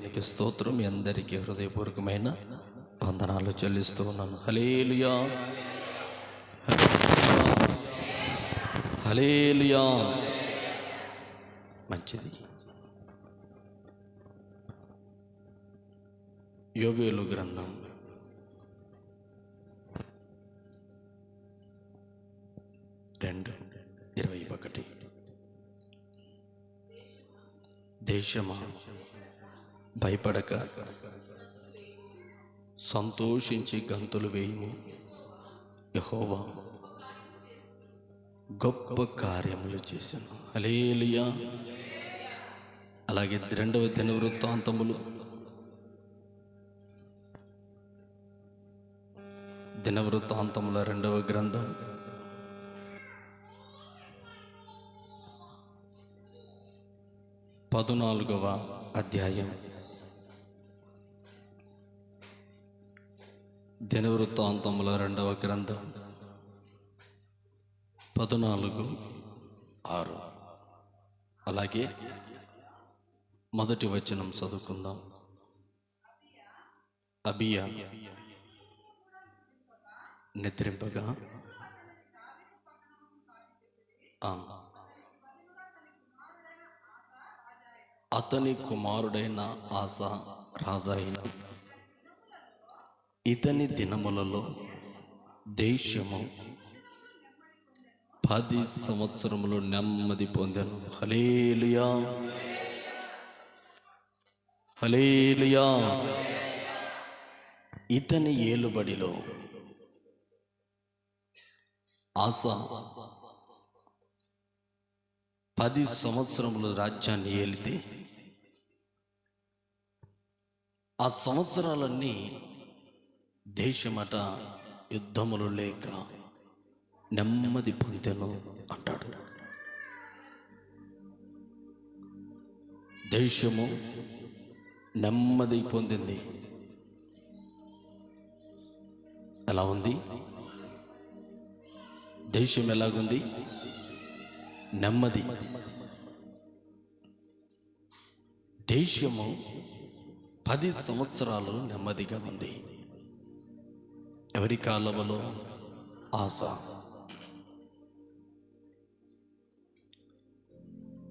దేవునికి స్తోత్రం. మీ అందరికీ హృదయపూర్వకమైన వందనాలు చెల్లిస్తూ ఉన్నాను. హల్లెలూయా, హల్లెలూయా. మంచిది. యోవేలు గ్రంథం 2:21. దేశమా భయపడక సంతోషించి గంతులు వేయుము, యెహోవా గొప్ప కార్యములు చేశాను. హల్లెలూయా. అలాగే 2వ దినవృత్తాంతములు 2వ గ్రంథం 14వ అధ్యాయం. దినవృత్తాంతముల 2వ గ్రంథం 14:6. అలాగే మొదటి వచనం చదువుకుందాం. అబియా నిద్రింపగా అతని కుమారుడైన ఆసా రాజైన. ఇతని దినములలో దేశము 10 సంవత్సరములు నెమ్మది పొందెను. హల్లెలూయా, హల్లెలూయా. ఇతని ఏలుబడిలో ఆసా 10 సంవత్సరములు రాజ్యాన్ని ఏలితే, ఆ సంవత్సరాలన్నీ దేశమట యుద్ధములు లేక నెమ్మది పొందెను అంటాడు. దేశము నెమ్మది పొందింది. ఎలా ఉంది? దేశం ఎలాగుంది? నెమ్మది. దేశము 10 సంవత్సరాలు నెమ్మదిగా ఉంది. ఎవరి కాలంలో? ఆసా.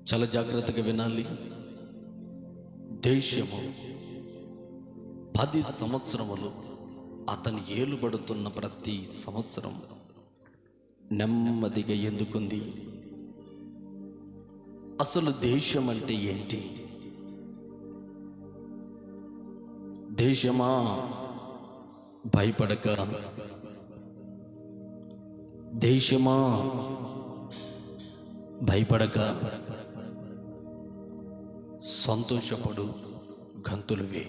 చాలా జాగ్రత్తగా వినాలి. దేశము 10 సంవత్సరములు అతను ఏలుబడుతున్న ప్రతి సంవత్సరం నెమ్మదిగా ఎందుకుంది? అసలు దేశం అంటే ఏంటి? దేశమా భయపడక, దేశమా భయపడక సంతోషపడు, గంతులు వే.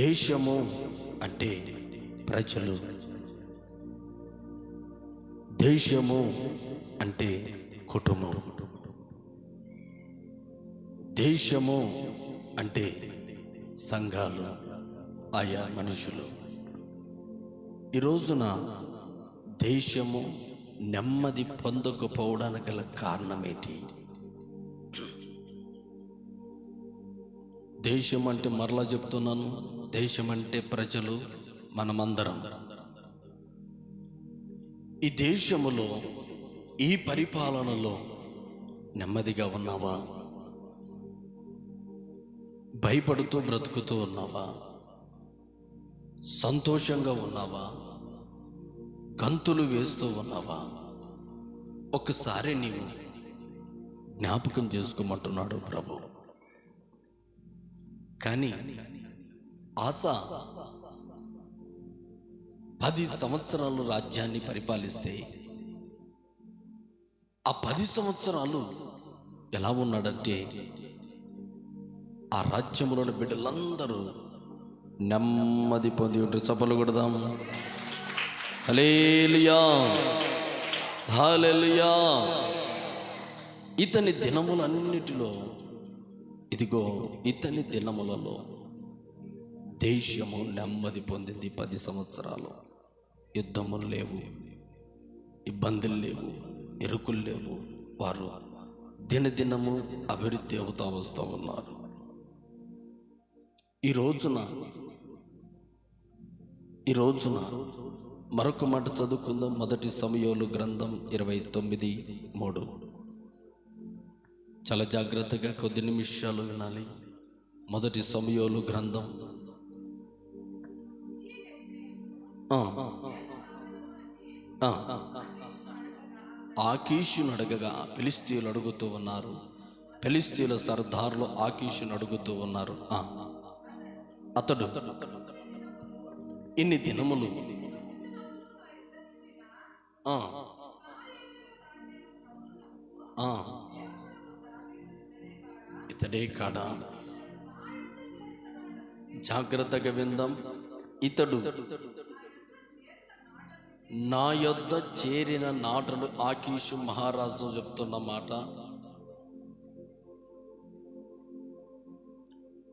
దేశము అంటే ప్రజలు. దేశము అంటే కుటుంబం. దేశము అంటే సంఘాలు, ఆయా మనుషులు. ఈ రోజున దేశము నెమ్మది పొందకపోవడానికి గల కారణం ఏంటి? దేశం అంటే, మరలా చెప్తున్నాను, దేశం అంటే ప్రజలు, మనమందరం. ఈ దేశములో, ఈ పరిపాలనలో నెమ్మదిగా ఉన్నావా? భయపడుతూ బ్రతుకుతూ ఉన్నావా? సంతోషంగా ఉన్నావా? గంతులు వేస్తూ ఉన్నావా? ఒకసారి నీవు జ్ఞాపకం చేసుకోమంటున్నాడు ప్రభు. కానీ ఆసా 10 సంవత్సరాలు రాజ్యాన్ని పరిపాలిస్తే, ఆ 10 సంవత్సరాలు ఎలా ఉన్నాడంటే, ఆ రాజ్యంలోని బిడ్డలందరూ నెమ్మది పొంది ఉంటే చప్పలు కొడదాం. హల్లెలూయా, హల్లెలూయా. ఇతని దినములన్నిటిలో, ఇదిగో ఇతని దినములలో దేశము నెమ్మది పొందింది. 10 సంవత్సరాలు యుద్ధములు లేవు, ఇబ్బందులు లేవు, ఎరుకులు లేవు. వారు దినదినము అభివృద్ధి అవుతా వస్తూ ఉన్నారు. ఈ రోజున మరొక మాట చదువుకుందాం. మొదటి సమూయేలు గ్రంథం 29:3. చాలా జాగ్రత్తగా కొద్ది నిమిషాలు వినాలి. మొదటి సమూయేలు గ్రంథం ఆకీషును అడగగా ఫిలిష్తీయులు అడుగుతూ ఉన్నారు. ఫిలిష్తీయుల సర్దార్లు ఆకీషును అడుగుతూ ఉన్నారు, అతడు ఇన్ని దినములు ఇతడే కాడా? జాగ్రత్తగా విందాం. ఇతడు నా యొద్ద చేరిన నాటను. ఆకీషు మహారాజు చెప్తున్న మాట,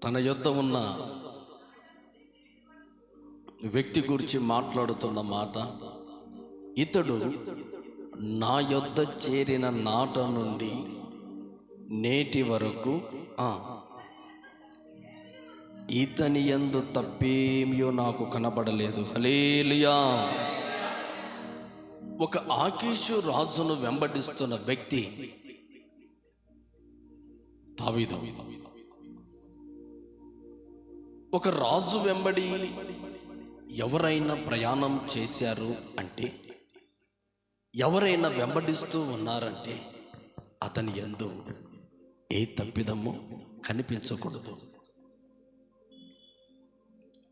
తన యొద్ద ఉన్న వ్యక్తి గురించి మాట్లాడుతున్న మాట. ఇతడు నా యొద్ద చేరిన నాట నుండి నేటి వరకు ఇతని యందు తప్పేమియో నాకు కనబడలేదు. హల్లెలూయా. ఒక ఆకీషు రాజును వెంబడిస్తున్న వ్యక్తి దావీదు. ఒక రాజు వెంబడి ఎవరైనా ప్రయాణం చేశారు అంటే, ఎవరైనా వెంబడిస్తూ ఉన్నారంటే అతని యందు ఏ తప్పిదము కనిపించకూడదు.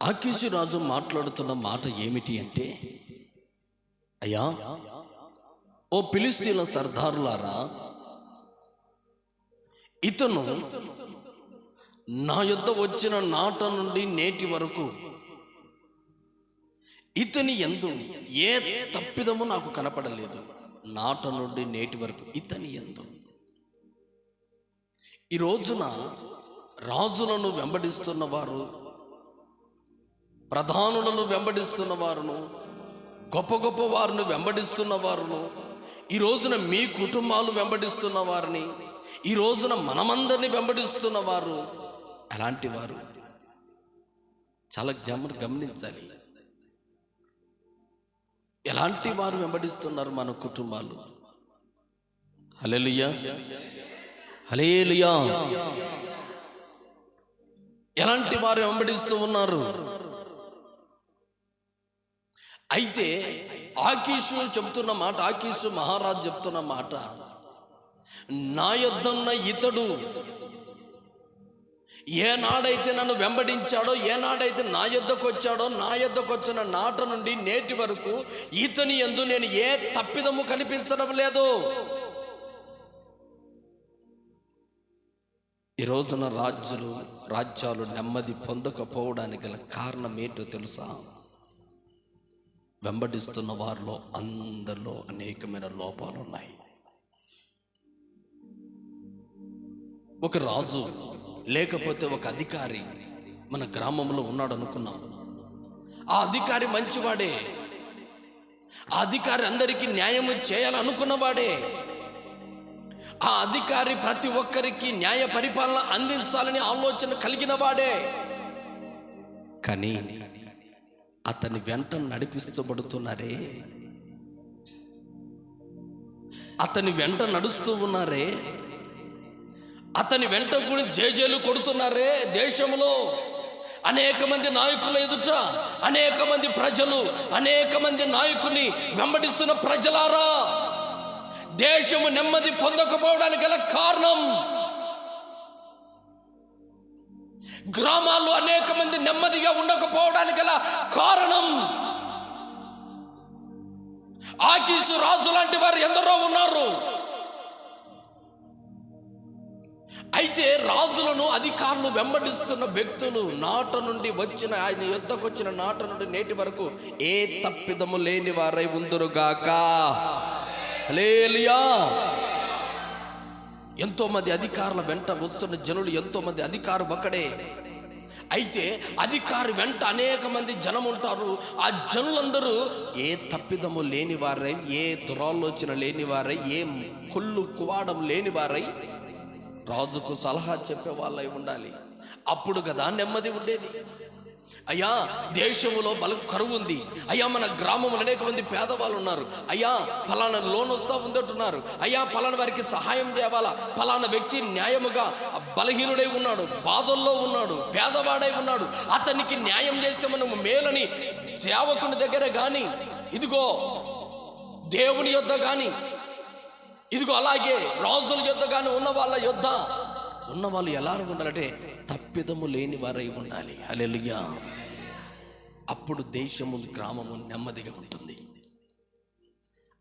ఆకీషు రాజు మాట్లాడుతున్న మాట ఏమిటి అంటే, అయ్యా, ఓ ఫిలిష్తీయుల సర్దారులారా, ఇతను నా యొద్ద వచ్చిన నాట నుండి నేటి వరకు ఇతని యందు ఏ తప్పిదము నాకు కనపడలేదు. నాట నుండి నేటి వరకు ఇతని యందు. ఈ రోజున రాజులను వెంబడిస్తున్న వారు, ప్రధానులను వెంబడిస్తున్న వారును, గొప్ప గొప్ప వారిని వెంబడిస్తున్న వారును, ఈ రోజున మీ కుటుంబాలు వెంబడిస్తున్న వారిని, ఈ రోజున మనమందరినీ వెంబడిస్తున్న వారు ఎలాంటి వారు? చాలా గమనించాలి. ఎలాంటి వారు వెంబడిస్తున్నారు మన కుటుంబాలు? హల్లెలూయా, హల్లెలూయా. ఎలాంటి వారు వెంబడిస్తూ ఉన్నారు? అయితే ఆకీషు చెప్తున్న మాట, ఆకీషు మహారాజు చెప్తున్న మాట, నా యొద్దన్న ఇతడు ఏనాడైతే నన్ను వెంబడించాడో, ఏనాడైతే నా యొద్దకు వచ్చాడో, నా యొద్దకు వచ్చిన నాట నుండి నేటి వరకు ఇతని యందు నేను ఏ తప్పిదము కనిపించడం లేదు. ఈ రోజున రాజ్యాలు నెమ్మది పొందకపోవడానికి గల కారణం ఏంటో తెలుసా? వెంబడిస్తున్న వారిలో అందరిలో అనేకమైన లోపాలు ఉన్నాయి. ఒక రాజు లేకపోతే ఒక అధికారి మన గ్రామంలో ఉన్నాడు అనుకున్నాం. ఆ అధికారి మంచివాడే, ఆ అధికారి అందరికీ న్యాయము చేయాలనుకున్నవాడే, ఆ అధికారి ప్రతి ఒక్కరికి న్యాయ పరిపాలన అందించాలని ఆలోచన కలిగిన వాడే. కానీ అతని వెంట నడిపించబడుతున్నారే, అతని వెంట నడుస్తూ ఉన్నారే, అతని వెంట కూడా జేజేలు కొడుతున్నారే. దేశంలో అనేక మంది నాయకుల ఎదుట అనేక మంది ప్రజలు, అనేక మంది నాయకుని వెంబడిస్తున్న ప్రజలారా, దేశము నెమ్మది పొందకపోవడానికి గల కారణం, గ్రామాల్లో అనేక మంది నెమ్మదిగా ఉండకపోవడానికి గల కారణం, ఆకీషు రాజు లాంటి వారు ఎందరో ఉన్నారు. అయితే రాజులను, అధికారులు వెంబడిస్తున్న వ్యక్తులు నాట నుండి వచ్చిన, ఆయన యుద్ధకు వచ్చిన నాట నుండి నేటి వరకు ఏ తప్పిదము లేని వారై ఉందురుగాక. హల్లెలూయా. ఎంతో మంది అధికారుల వెంట వస్తున్న జనులు, ఎంతో మంది అధికారు ఒకడే. అయితే అధికారి వెంట అనేక మంది జనం ఉంటారు. ఆ జనులందరూ ఏ తప్పిదము లేని వారై, ఏ దురాలోచన లేని వారై, ఏ కుళ్ళు కువాడం లేని వారై రాజుకు సలహా చెప్పే వాళ్ళై ఉండాలి. అప్పుడు కదా నెమ్మది ఉండేది. అయ్యా దేశంలో కరువు ఉంది, అయ్యా మన గ్రామంలో అనేక మంది పేదవాళ్ళు ఉన్నారు, అయ్యా ఫలానా లోన్ వస్తూ ఉందంటున్నారు, అయ్యా ఫలానా వారికి సహాయం చేయాలా, ఫలానా వ్యక్తి న్యాయముగా బలహీనుడై ఉన్నాడు, బాధల్లో ఉన్నాడు, పేదవాడై ఉన్నాడు, అతనికి న్యాయం చేస్తే మనం మేలని సేవకుని దగ్గర కానీ, ఇదిగో దేవుని యొద్ద కానీ, ఇదిగో అలాగే రాజుల యొద్ద కానీ ఉన్న వాళ్ళ యొద్ద ఉన్న వాళ్ళు ఎలా ఉండాలంటే తప్పిదము లేని వారై ఉండాలి. హల్లెలూయా. అప్పుడు దేశము గ్రామము నెమ్మదిగా ఉంటుంది.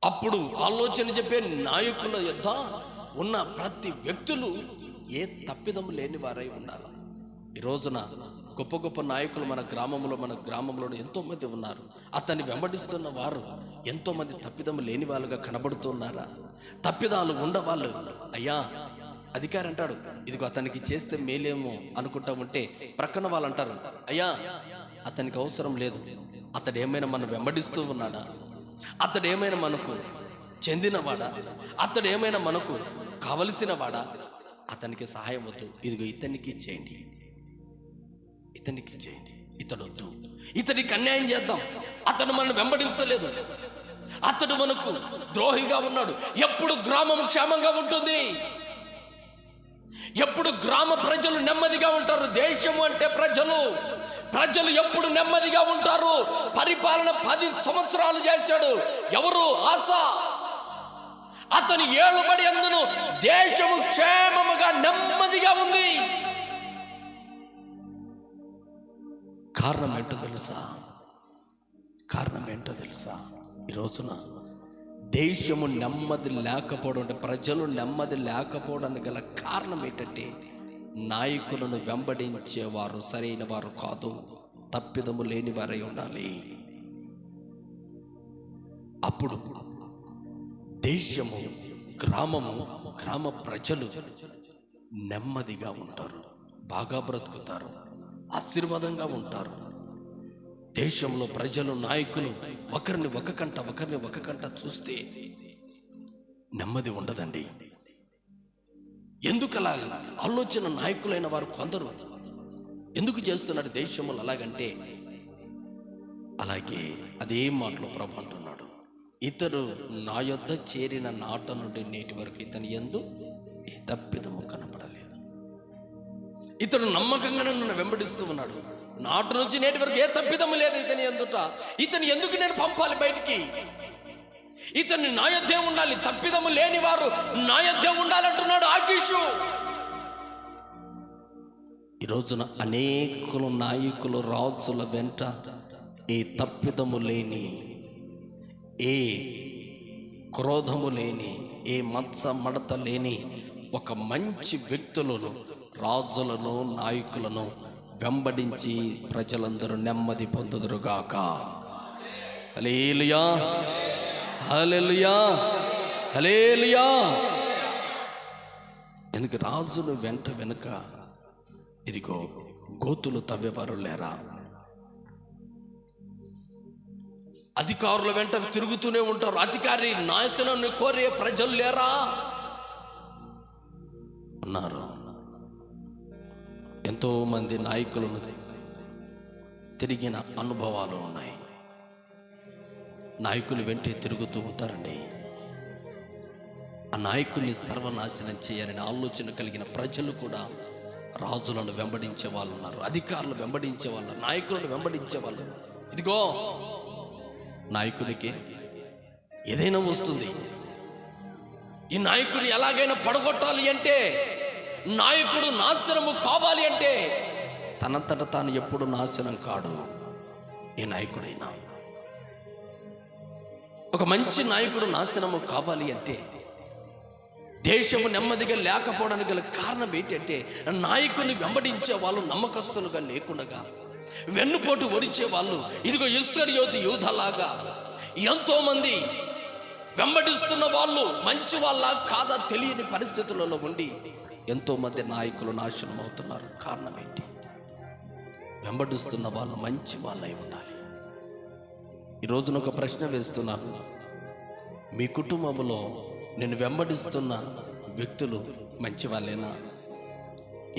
అప్పుడు ఆలోచన చెప్పే నాయకుల యొద్ద ఉన్న ప్రతి వ్యక్తులు ఏ తప్పిదము లేని వారై ఉండాలి. ఈ రోజున గొప్ప గొప్ప నాయకులు మన గ్రామంలో ఎంతోమంది ఉన్నారు. అతన్ని వెంబడిస్తున్న వారు ఎంతోమంది తప్పిదము లేని వాళ్ళుగా కనబడుతున్నారా? తప్పిదాలు ఉండవాళ్ళు. అయ్యా అధికారి అంటాడు, ఇదిగో అతనికి చేస్తే మేలేమో అనుకుంటా ఉంటే ప్రక్కన వాళ్ళు అంటారు, అయ్యా అతనికి అవసరం లేదు, అతడు ఏమైనా మనం వెంబడిస్తూ ఉన్నాడా, అతడు ఏమైనా మనకు చెందినవాడా, అతడు ఏమైనా మనకు కావలసిన వాడా, అతనికి సహాయం వద్దు, ఇదిగో ఇతనికి చేయండి, ఇతడు వద్దు, ఇతనికి అన్యాయం చేద్దాం, అతడు మనం వెంబడించలేదు, అతడు మనకు ద్రోహిగా ఉన్నాడు. ఎప్పుడు గ్రామం క్షేమంగా ఉంటుంది, ఎప్పుడు గ్రామ ప్రజలు నెమ్మదిగా ఉంటారు. దేశము అంటే ప్రజలు ఎప్పుడు నెమ్మదిగా ఉంటారు. పరిపాలన 10 సంవత్సరాలు చేశాడు ఎవరు? ఆసా. అతని ఏలుబడి అందును దేశము క్షేమముగా నెమ్మదిగా ఉంది. కారణం ఏంటో తెలుసా? ఈ రోజున దేశము నెమ్మది లేకపోవడం అంటే ప్రజలు నెమ్మది లేకపోవడానికి గల కారణం ఏంటంటే నాయకులను వెంబడించేవారు సరైన వారు కాదు, తప్పిదము లేని వారై ఉండాలి. అప్పుడు దేశము గ్రామ ప్రజలు నెమ్మదిగా ఉంటారు, బాగా బ్రతుకుతారు, ఆశీర్వాదంగా ఉంటారు. దేశంలో ప్రజలు నాయకులు ఒకరిని ఒక కంట చూస్తే నెమ్మది ఉండదండి. ఎందుకలా ఆలోచన నాయకులైన వారు కొందరు ఎందుకు చేస్తున్నారు దేశంలో అలాగంటే, అలాగే అదే మాటలో ప్రభు అంటున్నాడు, ఇతడు నా యొద్ద చేరిన నాట నుండి నేటి వరకు ఇతని యందు ఏ తప్పిదము కనపడలేదు. ఇతడు నమ్మకంగానే నన్ను వెంబడిస్తూ ఉన్నాడు, నాటు నుంచి నేటి వరకు ఏ తప్పిదము లేదు ఇతని ఎందుట. ఇతని ఎందుకు నేను పంపాలి బయటికి? ఇతన్ని నా యొద్దే ఉండాలి, తప్పిదము లేని వారు నా యొద్దే ఉండాలంటున్నాడు ఆకీషు. ఈ రోజున అనేకులు నాయకులు రాజుల వెంట ఏ తప్పిదము లేని, ఏ క్రోధము లేని, ఏ మత్స మడత లేని ఒక మంచి వ్యక్తులను, రాజులను, నాయకులను వెంబడించి ప్రజలందరూ నెమ్మది పొందుదురుగాక. హల్లెలూయా, హల్లెలూయా, హల్లెలూయా. ఎందుకు రాజులు వెనుక ఇదిగో గోతులు తవ్వేవారు లేరా? అధికారుల వెంట తిరుగుతూనే ఉంటారు, అధికారి నాశనాన్ని కోరే ప్రజలు లేరా? ఉన్నారు. ఎంతో మంది నాయకులను తిరిగిన అనుభవాలు ఉన్నాయి. నాయకులు వెంటే తిరుగుతూ ఉంటారండి. ఆ నాయకుల్ని సర్వనాశనం చేయాలని ఆలోచన కలిగిన ప్రజలు కూడా రాజులను వెంబడించే వాళ్ళు ఉన్నారు, అధికారులు వెంబడించే వాళ్ళు, నాయకులను వెంబడించే వాళ్ళు. ఇదిగో నాయకునికి ఏదైనా వస్తుంది, ఈ నాయకుని ఎలాగైనా పడగొట్టాలి అంటే, నాయకుడు నాశనము కావాలి అంటే తనంతట తాను ఎప్పుడు నాశనం కాడు. ఏ నాయకుడైనా ఒక మంచి నాయకుడు నాశనము కావాలి అంటే, దేశము నెమ్మదిగా లేకపోవడానికి గల కారణం ఏంటంటే నాయకుని వెంబడించే వాళ్ళు నమ్మకస్తులుగా లేకుండా వెన్నుపోటు ఒడిచే వాళ్ళు, ఇదిగో ఇస్కరియోతు యూదలాగా ఎంతో మంది వెంబడిస్తున్న వాళ్ళు మంచి వాళ్ళ కాదా తెలియని పరిస్థితులలో ఉండి ఎంతో మంది నాయకులు నాశనం అవుతున్నారు. కారణం ఏంటి? వెంబడిస్తున్న వాళ్ళు మంచి వాళ్ళై ఉండాలి. ఈ రోజున ఒక ప్రశ్న వేస్తున్నాను, మీ కుటుంబంలో నేను వెంబడిస్తున్న వ్యక్తులు మంచి వాళ్ళేనా?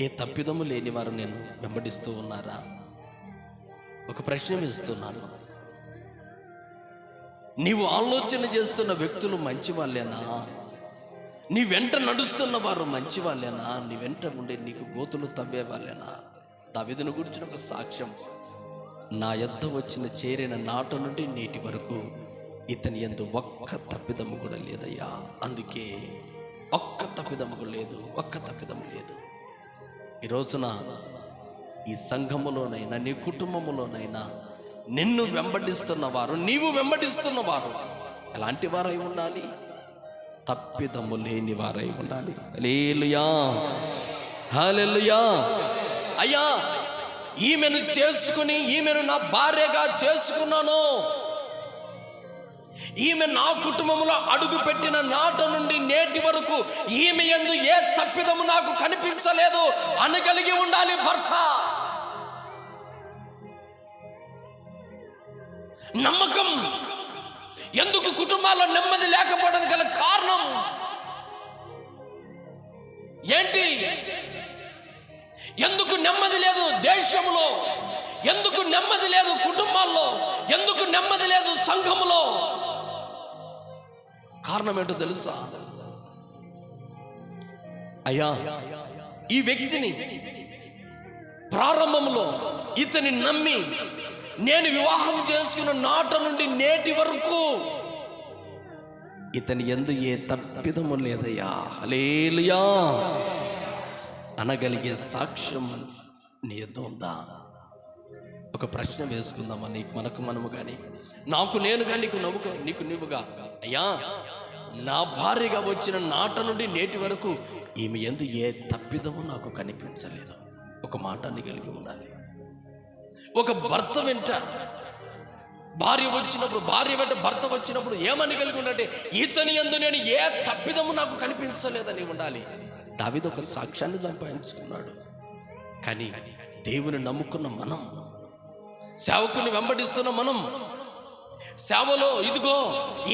ఏ తప్పిదము లేని వారు నేను వెంబడిస్తూ ఉన్నారా? ఒక ప్రశ్న వేస్తున్నాను. నీవు ఆలోచన చేస్తున్న వ్యక్తులు మంచి వాళ్ళేనా? నీ వెంట నడుస్తున్న వారు మంచి వాళ్ళేనా? నీ వెంట ఉండే నీకు గోతులు తవ్వే వాళ్ళేనా? దావీదును గురించిన ఒక సాక్ష్యం, నా యొద్ద వచ్చిన చేరిన నాట నుండి నేటి వరకు ఇతని యందు ఒక్క తప్పిదము కూడా లేదయ్యా. అందుకే ఒక్క తప్పిదము కూడా లేదు, ఒక్క తప్పిదము లేదు. ఈ రోజున ఈ సంఘములోనైనా నీ కుటుంబములోనైనా నిన్ను వెంబడిస్తున్నవారు, నీవు వెంబడిస్తున్నవారు ఎలాంటి వారై ఉండాలి? తప్పిదము లేని వారై ఉండాలి. హల్లెలూయా, హల్లెలూయా. అయ్యా, ఈమెను చేసుకుని ఈమెను నా భార్యగా చేసుకున్నాను, ఈమె నా కుటుంబంలో అడుగు పెట్టిన నాట నుండి నేటి వరకు ఈమె యందు ఏ తప్పిదము నాకు కనిపించలేదు అనగలిగి ఉండాలి భర్త. నమ్మకం. ఎందుకు కుటుంబాల్లో నెమ్మది లేకపోవడానికి గల కారణం ఏంటి? ఎందుకు నెమ్మది లేదు దేశంలో? ఎందుకు నెమ్మది లేదు కుటుంబాల్లో? ఎందుకు నెమ్మది లేదు సంఘములో? కారణం ఏంటో తెలుసా? అయ్యా, ఈ వ్యక్తిని ప్రారంభంలో ఇతని నమ్మి నేను వివాహం చేసుకున్న నాట నుండి నేటి వరకు ఇతని యందు ఏ తప్పిదము లేదయ్యా, హల్లెలూయా అనగలిగే సాక్ష్యం నీ యొద్ద ఉందా? ఒక ప్రశ్న వేసుకుందామా, నీకు మనకు మనము కానీ, నాకు నేను కానీ, నీకు నవ్వుగా నీకు నీవుగా. అయ్యా, నా భార్యగా వచ్చిన నాట నుండి నేటి వరకు ఈమె యందు ఏ తప్పిదము నాకు కనిపించలేదు. ఒక మాటని కలిగి ఉండాలి. ఒక భర్త వెంట భార్య వచ్చినప్పుడు, భార్య వెంట భర్త వచ్చినప్పుడు ఏమని కలిగి ఉండాలంటే, ఇతని యందు నేను ఏ తప్పిదము నాకు కనిపించలేదని ఉండాలి. దావీదు ఒక సాక్ష్యాన్ని సంపాదించుకున్నాడు. కానీ దేవుని నమ్ముకున్న మనం, సేవకుని వెంబడిస్తున్న మనం, సేవలో ఇదిగో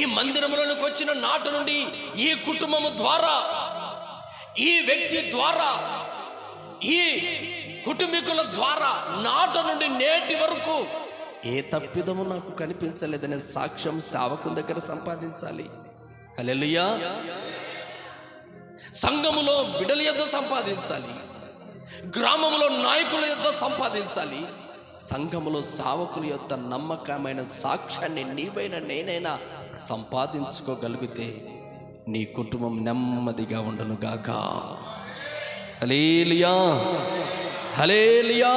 ఈ మందిరంలోనికి వచ్చిన నాట నుండి ఈ కుటుంబము ద్వారా, ఈ వ్యక్తి ద్వారా, ఈ కుటుంబీకుల ద్వారా నాట నుండి నేటి వరకు ఏ తప్పిదము నాకు కనిపించలేదనే సాక్ష్యం సేవకుల దగ్గర సంపాదించాలి. హల్లెలూయా. సంఘములో బిడ్డల యొద్ద సంపాదించాలి, గ్రామంలో నాయకుల యొద్ద సంపాదించాలి, సంఘములో సేవకుల యొద్ద నమ్మకమైన సాక్ష్యాన్ని నీవైనా నేనైనా సంపాదించుకోగలిగితే నీ కుటుంబం నెమ్మదిగా ఉండను గాక. హల్లెలూయా, హల్లెలూయా,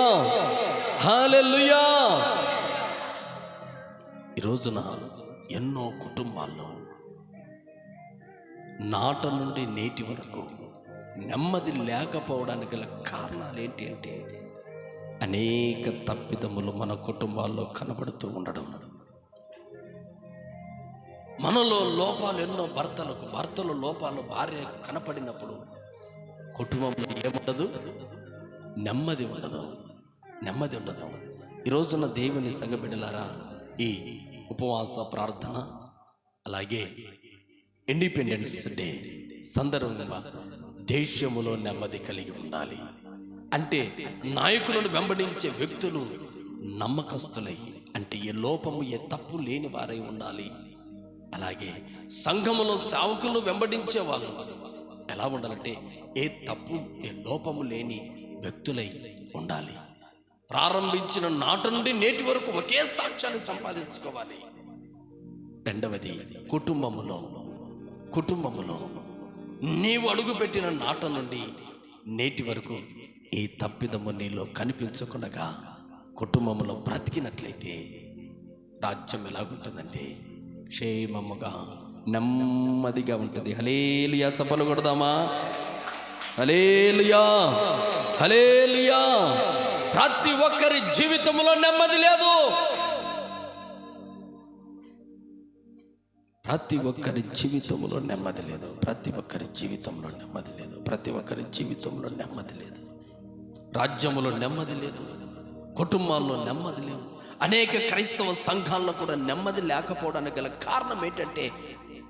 హల్లెలూయా. ఈ రోజున ఎన్నో కుటుంబాల్లో నాట నుండి నేటి వరకు నెమ్మది లేకపోవడానికి గల కారణాలు ఏంటి అంటే, అనేక తప్పిదములు మన కుటుంబాల్లో కనబడుతూ ఉండడం. మనలో లోపాలు ఎన్నో భర్తలో లోపాలు భార్యకు కనపడినప్పుడు కుటుంబంలో ఏముండదు? నెమ్మది ఉండదు, నెమ్మది ఉండదు. ఈ రోజున దేవుని సంఘ బిడ్డలారా, ఈ ఉపవాస ప్రార్థన అలాగే ఇండిపెండెన్స్ డే సందర్భంగా దేశములో నెమ్మది కలిగి ఉండాలి. అంటే నాయకులను వెంబడించే వ్యక్తులు నమ్మకస్తులై, అంటే ఏ లోపము ఏ తప్పు లేని వారై ఉండాలి. అలాగే సంఘములో సేవకులను వెంబడించే వాళ్ళు ఎలా ఉండాలంటే ఏ తప్పు ఏ లోపము లేని వ్యక్తులై ఉండాలి. ప్రారంభించిన నాట నుండి నేటి వరకు ఒకే సాక్ష్యాన్ని సంపాదించుకోవాలి. రెండవది, కుటుంబములో నీవు అడుగుపెట్టిన నాట నుండి నేటి వరకు ఏ తప్పిదము నీలో కనిపించకుండా కుటుంబంలో బ్రతికినట్లయితే రాజ్యం ఎలాగుంటుందంటే క్షేమముగా నెమ్మదిగా ఉంటుంది. హల్లెలూయా. చప్పలు కొడదామా? హల్లెలూయా, హల్లెలూయా. ప్రతి ఒక్కరి జీవితంలో నెమ్మది లేదు. ప్రతి ఒక్కరి జీవితంలో నెమ్మది లేదు. ప్రతి ఒక్కరి జీవితంలో నెమ్మది లేదు. ప్రతి ఒక్కరి జీవితంలో నెమ్మది లేదు. రాజ్యములో నెమ్మది లేదు. కుటుంబాల్లో నెమ్మది లేవు. అనేక క్రైస్తవ సంఘాల్లో కూడా నెమ్మది లేకపోవడానికి గల కారణం ఏంటంటే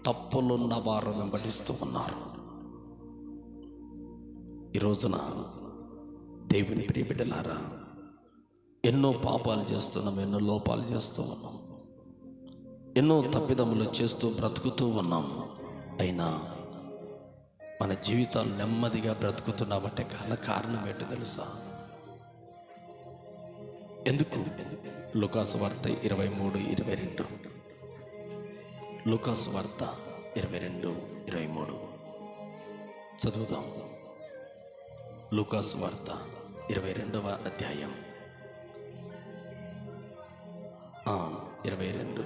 తప్పులున్న వారు వెంబడిస్తూ ఉన్నారు. ఈ రోజున దేవుని ప్రియబిడ్డలారా, ఎన్నో పాపాలు చేస్తున్నాం, ఎన్నో లోపాలు చేస్తూ ఉన్నాం, ఎన్నో తప్పిదములు చేస్తూ బ్రతుకుతూ ఉన్నాం. అయినా మన జీవితాలు నెమ్మదిగా బ్రతుకుతున్నామంటే కారణం ఏంటో తెలుసా? ఎందుకు? లూకాసు వార్త 23:22. లూకాసు వార్త 22:23 చదువుదాం. లూకాసు వార్త 22వ అధ్యాయం 22.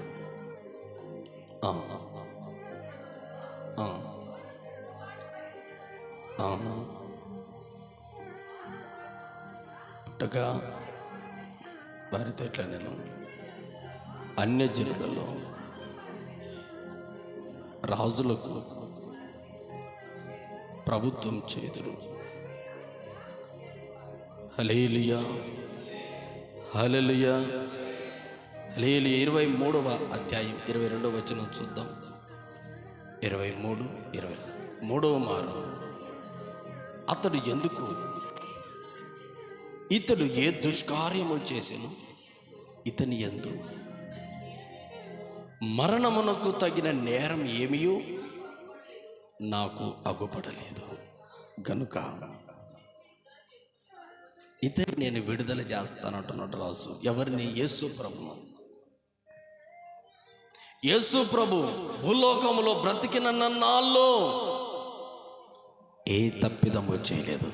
పుట్టగా వారితో ఇట్లా, నేను అన్యజనులలో రాజులకు ప్రభుత్వం చేదురు. హల్లెలూయా, హల్లెలూయా, హల్లెలూయా. 23వ అధ్యాయం 22వ వచనం చూద్దాం. 23:22 మారు, అతడు ఎందుకు, ఇతడు ఏ దుష్కార్యము చేసెను, ఇతని యందు మరణమునకు తగిన నేరం ఏమియో నాకు అగుపడలేదు గనుక ఇతని నేను విడుదల చేస్తానంటున్నాడు రాజు. ఎవరిని? యేసు ప్రభువు. యేసు ప్రభు భూలోకములో బ్రతికిన నన్నాళ్ళు ఏ తప్పిదము చేయలేదు.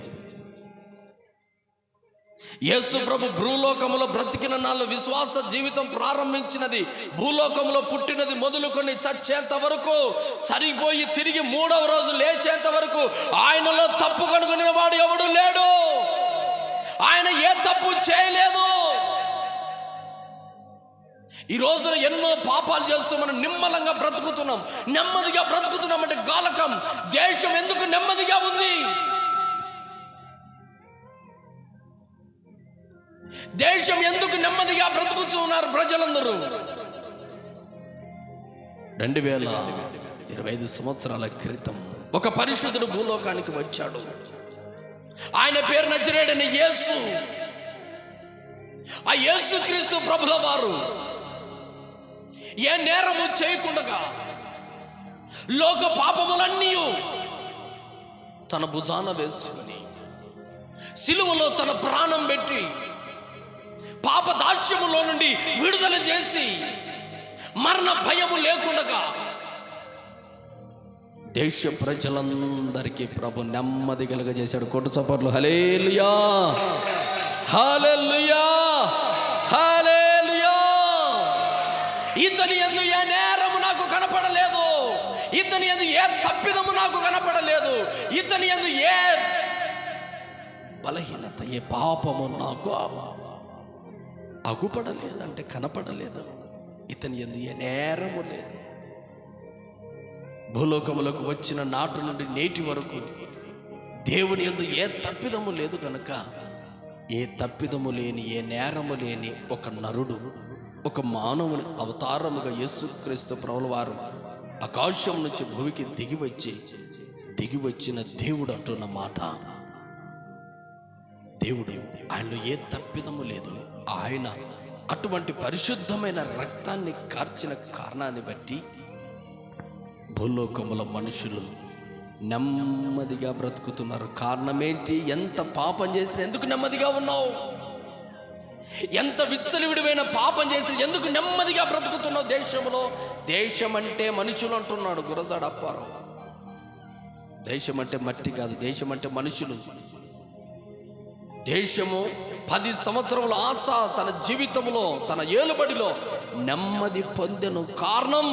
యేసు ప్రభు భూలోకములో బ్రతికిన నాళ్ళు విశ్వాస జీవితం ప్రారంభించినది, భూలోకములో పుట్టినది మొదలుకొని చచ్చేంత వరకు, చనిపోయి తిరిగి 3వ రోజు లేచేంత వరకు ఆయనలో తప్పు కనుగొనిన వాడు ఎవడు లేడు. ఆయన ఏ తప్పు చేయలేదు. ఈ రోజున ఎన్నో పాపాలు చేస్తూ మనం నిమ్మలంగా బ్రతుకుతున్నాం, నెమ్మదిగా బ్రతుకుతున్నాం అంటే గాలకం. దేశం ఎందుకు నెమ్మదిగా ఉంది? దేశం ఎందుకు నెమ్మదిగా బ్రతుకుతూ ఉన్నారు ప్రజలందరూ? 2025 సంవత్సరాల క్రితం ఒక పరిశుద్ధుడు భూలోకానికి వచ్చాడు. ఆయన పేరు నజరేయుడైన యేసు. ఆ యేసు క్రీస్తు ప్రభుల వారు ఏ నేరము చేయకుండా లోక పాపములన్నీ తన భుజాన వేసుకొని సిలువలో తన ప్రాణం పెట్టి పాప దాస్యములో నుండి విడుదల చేసి మరణ భయము లేకుండా దేశ ప్రజలందరికీ ప్రభు నెమ్మది కలుగజేశాడు. కొట్టు చప్పట్లు. హల్లెలూయా, హల్లెలూయా, హల్లెలూయా. ఇతని యందు ఏ నేరము నాకు కనపడలేదు, ఇతని యందు ఏ తప్పిదము నాకు కనపడలేదు, ఇతని యందు ఏ బలహీనత, ఏ పాపము నాకు అగుపడలేదంటే కనపడలేదు. ఇతని యందు ఏ నేరము లేదు. భూలోకములకు వచ్చిన నాటి నుండి నేటి వరకు దేవుని యందు ఏ తప్పిదము లేదు కనుక ఏ తప్పిదము లేని, ఏ నేరము లేని ఒక నరుడు, ఒక మానవుని అవతారముగా యేసుక్రీస్తు ప్రభుల వారు ఆకాశం నుంచి భూమికి దిగి వచ్చిన దేవుడు అంటున్న మాట. దేవుడు, ఆయనలో ఏ తప్పిదము లేదు. ఆయన అటువంటి పరిశుద్ధమైన రక్తాన్ని కార్చిన కారణాన్ని బట్టి భూలోకముల మనుషులు నెమ్మదిగా బ్రతుకుతున్నారు. కారణం ఏంటి? ఎంత పాపం చేసిన ఎందుకు నెమ్మదిగా ఉన్నావు? ఎంత విచ్చలవిడివైన పాపం చేసిన ఎందుకు నెమ్మదిగా బ్రతుకుతున్నావు దేశంలో? దేశం అంటే మనుషులు అంటున్నాడు గురజాడ అప్పారావు. దేశం అంటే మట్టి కాదు, దేశం అంటే మనుషులు. దేశము 10 సంవత్సరముల ఆశ తన జీవితంలో, తన ఏలుబడిలో నెమ్మది పొందెను. కారణం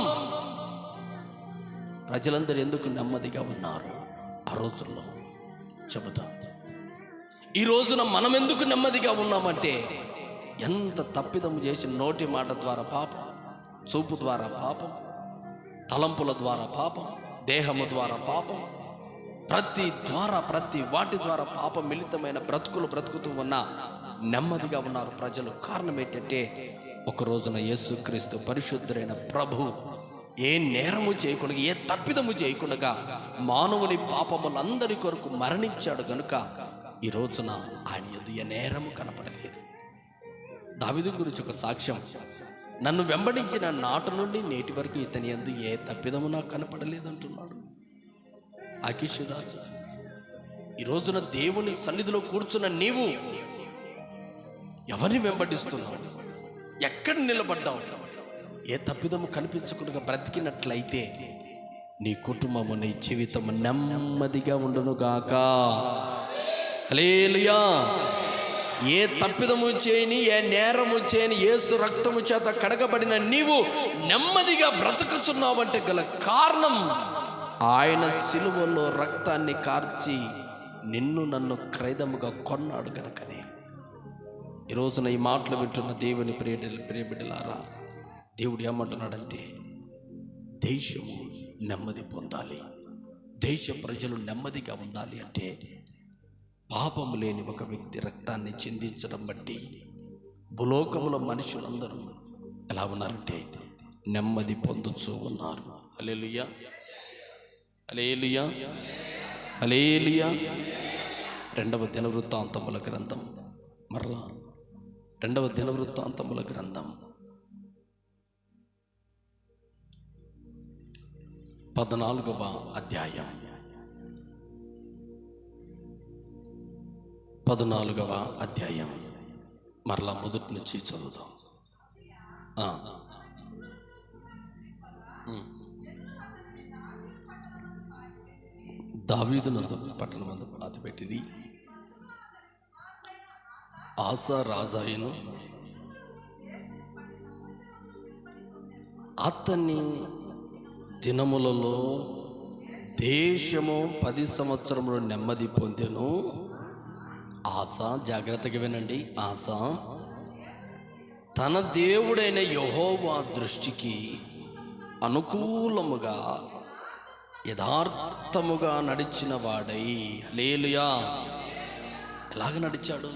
ప్రజలందరూ ఎందుకు నెమ్మదిగా ఉన్నారు ఆ రోజుల్లో చెబుతా. ఈ రోజున మనం ఎందుకు నెమ్మదిగా ఉన్నామంటే ఎంత తప్పిదము చేసి నోటి మాట ద్వారా పాపం, చూపు ద్వారా పాపం, తలంపుల ద్వారా పాపం, దేహము ద్వారా పాపం, ప్రతి వాటి ద్వారా పాపం మిళితమైన బ్రతుకులు బ్రతుకుతూ ఉన్నా నెమ్మదిగా ఉన్నారు ప్రజలు. కారణం ఏంటంటే ఒక రోజున యేసుక్రీస్తు పరిశుద్ధుడైన ప్రభు ఏ నేరము చేయకుండా, ఏ తప్పిదము చేయకుండా మానవుని పాపములందరి కొరకు మరణించాడు గనుక ఈ రోజున ఆయన యందు ఏ నేరము కనపడలేదు. దావీదు గురించి ఒక సాక్ష్యం, నన్ను వెంబడించిన నాటి నుండి నేటి వరకు ఇతని యందు ఏ తప్పిదము నాకు కనపడలేదు అంటున్నాడు ఆకీషు రాజు. ఈ రోజున దేవుని సన్నిధిలో కూర్చున్న నీవు ఎవరిని వెంబడిస్తున్నావు? ఎక్కడ నిలబడ్డావు? ఏ తప్పిదము కనిపించకుండా బ్రతికినట్లయితే నీ కుటుంబము, నీ జీవితము నెమ్మదిగా ఉండునుగాక. హల్లెలూయా. ఏ తప్పిదము చేయని, ఏ నేరము చేయని యేసు రక్తము చేత కడగబడిన నీవు నెమ్మదిగా బ్రతుకుచున్నావంటే గల కారణం ఆయన సిలువలో రక్తాన్ని కార్చి నిన్ను నన్ను క్రైదముగా కొన్నాడు గనుకనే. ఈ రోజున ఈ మాటలు వింటున్న దేవుని ప్రియబిడ్డలారా, దేవుడు ఏమంటున్నాడంటే దేశము నెమ్మది పొందాలి, దేశ ప్రజలు నెమ్మదిగా ఉండాలి అంటే పాపము లేని ఒక వ్యక్తి రక్తాన్ని చిందించడం బట్టి భూలోకములో మనుషులందరూ ఎలా ఉన్నారంటే నెమ్మది పొందుచూ ఉన్నారు. హల్లెలూయా, హల్లెలూయా, హల్లెలూయా. 2వ దినవృత్తాంతముల గ్రంథం, మరలా 2వ దినవృత్తాంతముల గ్రంథం 14వ అధ్యాయం 14వ అధ్యాయం మరలా మొదటి నుంచి చదువుదాం. దావీదునందు పట్టణమందు పాతిపెట్టిది ఆసా రాజాయును అతని దినములలో దేశము 10 సంవత్సరములు నెమ్మది పొందెను. ఆసా, జాగ్రత్తగా వినండి, ఆసా తన దేవుడైన యెహోవా దృష్టికి అనుకూలముగా యథార్థముగా నడిచిన వాడై. హల్లెలూయా. ఎలాగ నడిచాడు?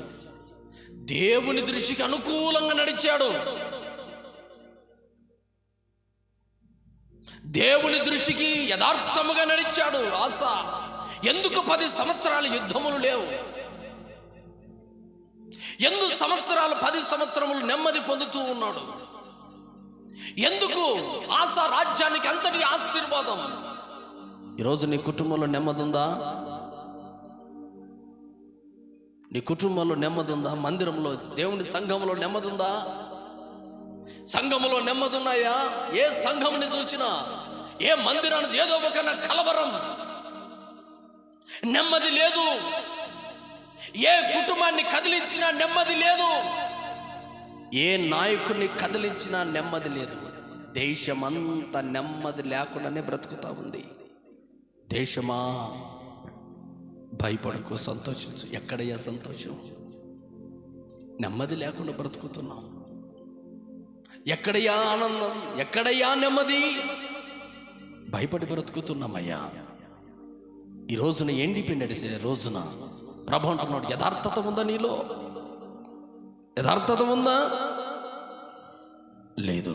దేవుని దృష్టికి అనుకూలంగా నడిచాడు. దేవుని దృష్టికి యథార్థముగా నడిచాడు ఆసా. ఎందుకు 10 సంవత్సరాలు యుద్ధములు లేవు? ఎందుకు 10 సంవత్సరములు నెమ్మది పొందుతూ ఉన్నాడు? ఎందుకు ఆసా రాజ్యానికి అంతటి ఆశీర్వాదం? ఈరోజు నీ కుటుంబంలో నెమ్మది ఉందా? నీ కుటుంబంలో నెమ్మది ఉందా? మందిరంలో, దేవుని సంఘంలో నెమ్మది ఉందా? సంఘములో నెమ్మది ఉన్నాయా? ఏ సంఘముని చూసినా, ఏ మందిరాన్ని ఏదో ఒక కలవరం, నెమ్మది లేదు. ఏ కుటుంబాన్ని కదిలించినా నెమ్మది లేదు. ఏ నాయకుడిని కదిలించినా నెమ్మది లేదు. దేశమంతా నెమ్మది లేకుండానే బ్రతుకుతా ఉంది. దేశమా, భయపడకు, సంతోషించు. ఎక్కడయ్యా సంతోషం? నెమ్మది లేకుండా బ్రతుకుతున్నాం. ఎక్కడయ్యా ఆనందం? ఎక్కడయ్యా నెమ్మది? భయపడి బ్రతుకుతున్నామయ్యా. ఈ రోజున ఇండిపెండెన్స్ రోజున ప్రభు అంటున్నాడు, యథార్థత ఉందా నీలో? యథార్థత ఉందా? లేదు,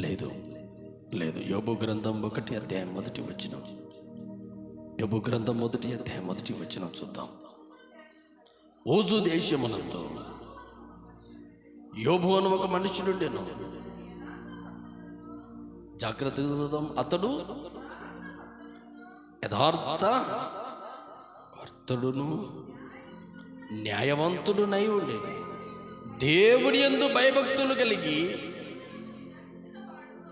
లేదు, లేదు. యోబు గ్రంథం 1 అధ్యాయం 1 వచనం. యోబు గ్రంథం 1 అధ్యాయం 1 వచనం చూద్దాం. ఓజు దేశమునందు యోబు అని ఒక మనుషుడుండెను. జాగ్రత్తగా చూద్దాం. అతడు యథార్థవర్తుడును న్యాయవంతుడునై ఉండే, దేవుని యందు భయభక్తులు కలిగి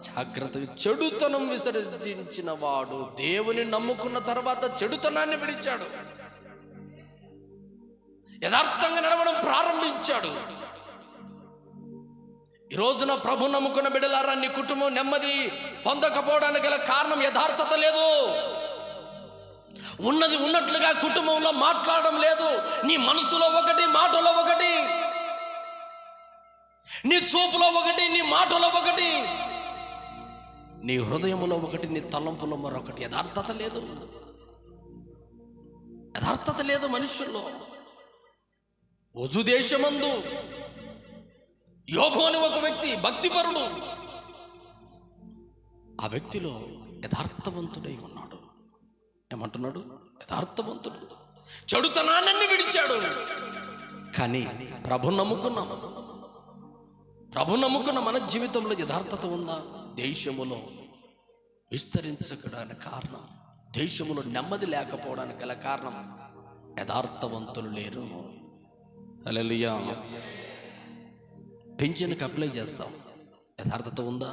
జాగ్రత్తగా చెడుతనం విసర్జించిన వాడు. దేవుని నమ్ముకున్న తర్వాత చెడుతనాన్ని విడిచాడు, యథార్థంగా నడవడం ప్రారంభించాడు. ఈ రోజున ప్రభు నమ్ముకున్న బిడ్డలారా, నీ కుటుంబం నెమ్మది పొందకపోవడానికి గల కారణం యథార్థత లేదు. ఉన్నది ఉన్నట్లుగా కుటుంబంలో మాట్లాడడం లేదు. నీ మనసులో ఒకటి, మాటలో ఒకటి, నీ చూపులో ఒకటి, నీ మాటలో ఒకటి, నీ హృదయంలో ఒకటి, నీ తలంపులో మరొకటి. యథార్థత లేదు, యథార్థత లేదు మనుషుల్లో. ఓజు దేశమందు యోబు అని ఒక వ్యక్తి భక్తిపరుడు. ఆ వ్యక్తిలో యథార్థవంతుడై ఉన్నాడు. ఏమంటున్నాడు? యథార్థవంతుడు. చెడుతనాన్ని విడిచాడు. కానీ ప్రభు నమ్ముకున్న మన జీవితంలో యథార్థత ఉందా? దేశములో విస్తరించడానికి కారణం, దేశములో నెమ్మది లేకపోవడానికి గల కారణం యథార్థవంతులు లేరు. హల్లెలూయా. పెన్షన్కి అప్లై చేస్తాం, యథార్థత ఉందా?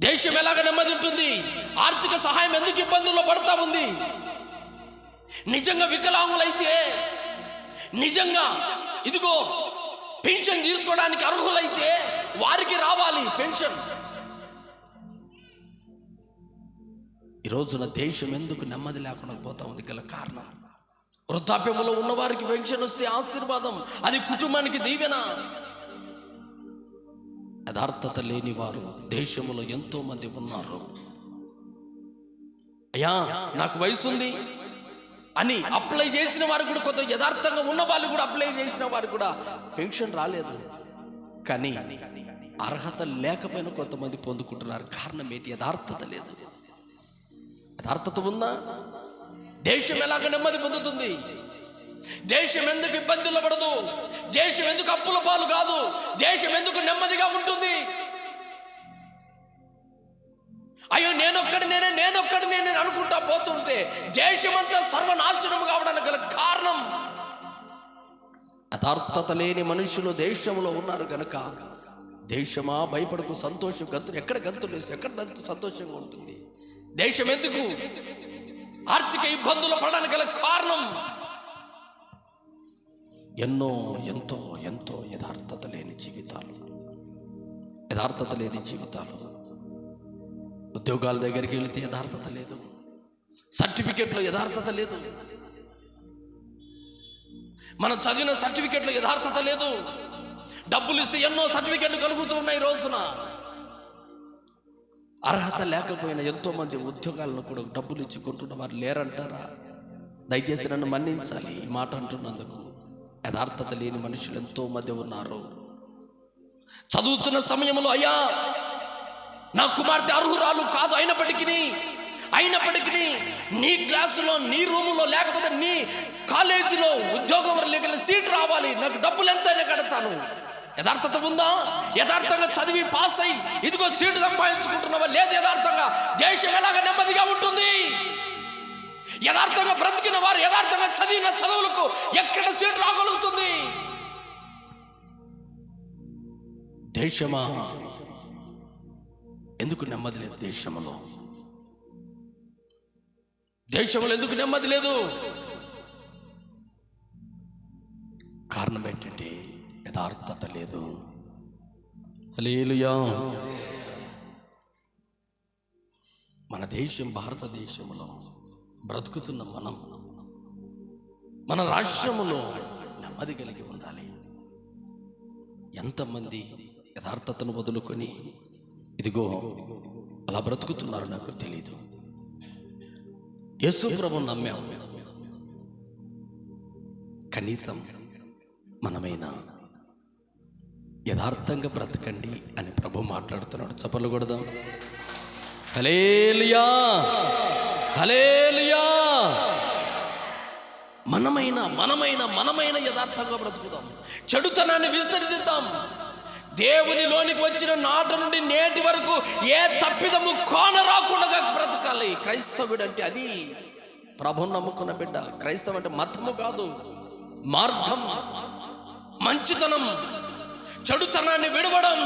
దేశం ఎలాగ నెమ్మది ఉంటుంది? ఆర్థిక సహాయం ఎందుకు ఇబ్బందుల్లో పడతా ఉంది? నిజంగా వికలాంగులైతే, నిజంగా ఇదిగో పెన్షన్ తీసుకోవడానికి అర్హులైతే వారికి రావాలి పెన్షన్. ఈ రోజున దేశం ఎందుకు నెమ్మది లేకుండా పోతా ఉంది గల కారణం, వృద్ధాప్యంలో ఉన్న వారికి పెన్షన్ వస్తే ఆశీర్వాదం, అది కుటుంబానికి దీవెన. యథార్థత లేని వారు దేశంలో ఎంతో మంది ఉన్నారు. అయ్యా నాకు వయసు ఉంది అని అప్లై చేసిన వారు కూడా, కొంత యథార్థంగా ఉన్న వాళ్ళు కూడా అప్లై చేసిన వారు కూడా పెన్షన్ రాలేదు. కానీ అర్హత లేకపోయినా కొంతమంది పొందుకుంటున్నారు. కారణం ఏంటి? యథార్థత లేదు. యథార్థత ఉందా? దేశం ఎలాగ నెమ్మది పొందుతుంది? దేశం ఎందుకు ఇబ్బందులు పడదు? దేశం ఎందుకు అప్పుల పాలు కాదు? దేశం ఎందుకు నెమ్మదిగా ఉంటుంది? అయ్యో నేనొక్కడి అనుకుంటా పోతుంటే దేశమంతా సర్వనాశనం కావడానికి గల కారణం యథార్థత లేని మనుషులు దేశంలో ఉన్నారు గనుక. దేశమా భయపడకు, సంతోషం గంతులు ఎక్కడ గంతులు వేసి ఎక్కడ సంతోషంగా ఉంటుంది? దేశం ఎందుకు ఆర్థిక ఇబ్బందులు పడడానికి గల కారణం ఎంతో యథార్థత లేని జీవితాలు. ఉద్యోగాల దగ్గరికి వెళితే యథార్థత లేదు, సర్టిఫికెట్లో యథార్థత లేదు, మనం చదివిన సర్టిఫికెట్లో యథార్థత లేదు. డబ్బులు ఇస్తే ఎన్నో సర్టిఫికెట్లు కలుగుతూ ఉన్నాయి. రోజున అర్హత లేకపోయినా ఎంతో మంది ఉద్యోగాలను కూడా డబ్బులు ఇచ్చుకుంటున్న వారు లేరంటారా? దయచేసి నన్ను మన్నించాలి ఈ మాట అంటున్నందుకు. యథార్థత లేని మనుషులు ఎంతో మంది ఉన్నారు. చదువుతున్న సమయంలో అయ్యా నా కుమార్తె అర్హురాలు కాదు, అయినప్పటికీ నీ క్లాసులో, నీ రూములో, లేకపోతే నీ కాలేజీలో ఉద్యోగం సీట్ రావాలి, నాకు డబ్బులు ఎంతైనా కడతాను. యథార్థత ఉందా? యథార్థంగా చదివి పాస్ అయ్యి ఇదిగో సీటు సంపాదించుకుంటున్నావా? లేదు. యథార్థంగా దేశం ఎలాగ నెమ్మదిగా ఉంటుంది? యథార్థంగా బ్రతికిన వారు, యథార్థంగా చదివిన చదువులకు ఎక్కడ సీటు రాగలుగుతుంది? దేశమా ఎందుకు నెమ్మది లేదు? దేశంలో ఎందుకు నెమ్మది లేదు? కారణం ఏంటంటే యథార్థత లేదు. హల్లెలూయా. మన దేశం, భారతదేశంలో బ్రతుకుతున్న మన రాష్ట్రములో నెమ్మది కలిగి ఉండాలి. ఎంతమంది యథార్థతను వదులుకొని ఇదిగో అలా బ్రతుకుతున్నారు నాకు తెలీదు. యేసు ప్రభువుని నమ్మాం, కనీసం మనమైనా యథార్థంగా బ్రతకండి అని ప్రభు మాట్లాడుతున్నాడు. చప్పట్లు కొడదాం. హల్లెలూయా, హల్లెలూయా. మనమైన యథార్థంగా బ్రతుకుదాం. చెడుతనాన్ని విసర్జిద్దాం. దేవునిలోనికి వచ్చిన నాటి నుండి నేటి వరకు ఏ తప్పిదము కోన రాకుండా బ్రతకాలి. క్రైస్తవుడు అంటే అది. ప్రభువుని నమ్ముకున్న బిడ్డ. క్రైస్తవం అంటే మతము కాదు, మార్గం, మంచితనం, చెడుతనాన్ని విడవడం,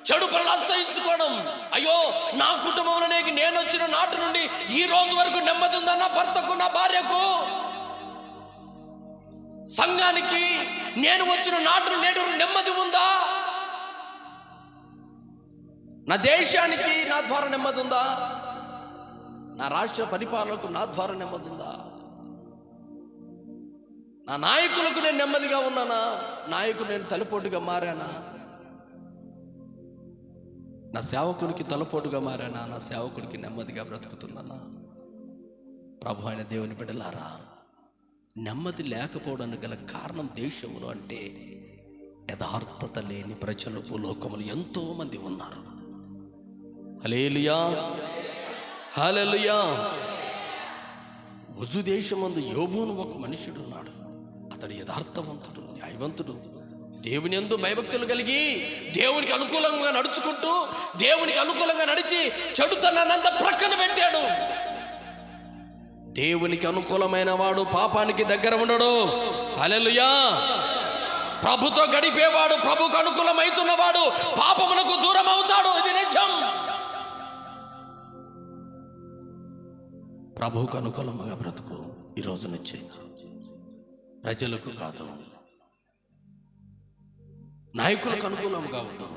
చెడు పనులు అసహించుకోవడం. అయ్యో నా కుటుంబంలోకి నేను వచ్చిన నాటి నుండి ఈ రోజు వరకు నెమ్మది ఉందా? నా భర్తకు, నా భార్యకు, సంఘానికి నేను వచ్చిన నాటి నేటి నెమ్మది ఉందా? నా దేశానికి నా ద్వారా నెమ్మది ఉందా? నా రాష్ట్ర పరిపాలనకు నా ద్వారా నెమ్మది ఉందా? నా నాయకులకు నేను నెమ్మదిగా ఉన్నానా? నాయకుడు నేను తలపోటుగా మారానా? నా సేవకునికి తలపోటుగా మారానా? నా సేవకుడికి నెమ్మదిగా బ్రతుకుతున్నానా? ప్రభు అయిన దేవుని బిడ్డలారా, నెమ్మది లేకపోవడానికి గల కారణం దేశంలో అంటే యథార్థత లేని ప్రజలు భూలోకములు ఎంతో మంది ఉన్నారు. హల్లెలూయా, హల్లెలూయా. ఉజు దేశమందు యోబును ఒక మనుషుడు ఉన్నాడు. అతడు యథార్థవంతుడు, న్యాయవంతుడు, దేవుని యందు భయభక్తులు కలిగి దేవునికి అనుకూలంగా నడుచుకుంటూ దేవునికి అనుకూలంగా నడిచి చెడుతనాన్నంత ప్రక్కన పెట్టాడు. దేవునికి అనుకూలమైన వాడు పాపానికి దగ్గర ఉండడు. హల్లెలూయా. ప్రభుతో గడిపేవాడు, ప్రభుకు అనుకూలమైతున్నవాడు పాపమునకు దూరం అవుతాడు. ఇది నిజం. ప్రభువుకు అనుకూలంగా బ్రతుకు. ఈ రోజు నుంచి ప్రజలకు కాదు, నాయకులకు అనుకూలంగా ఉండు.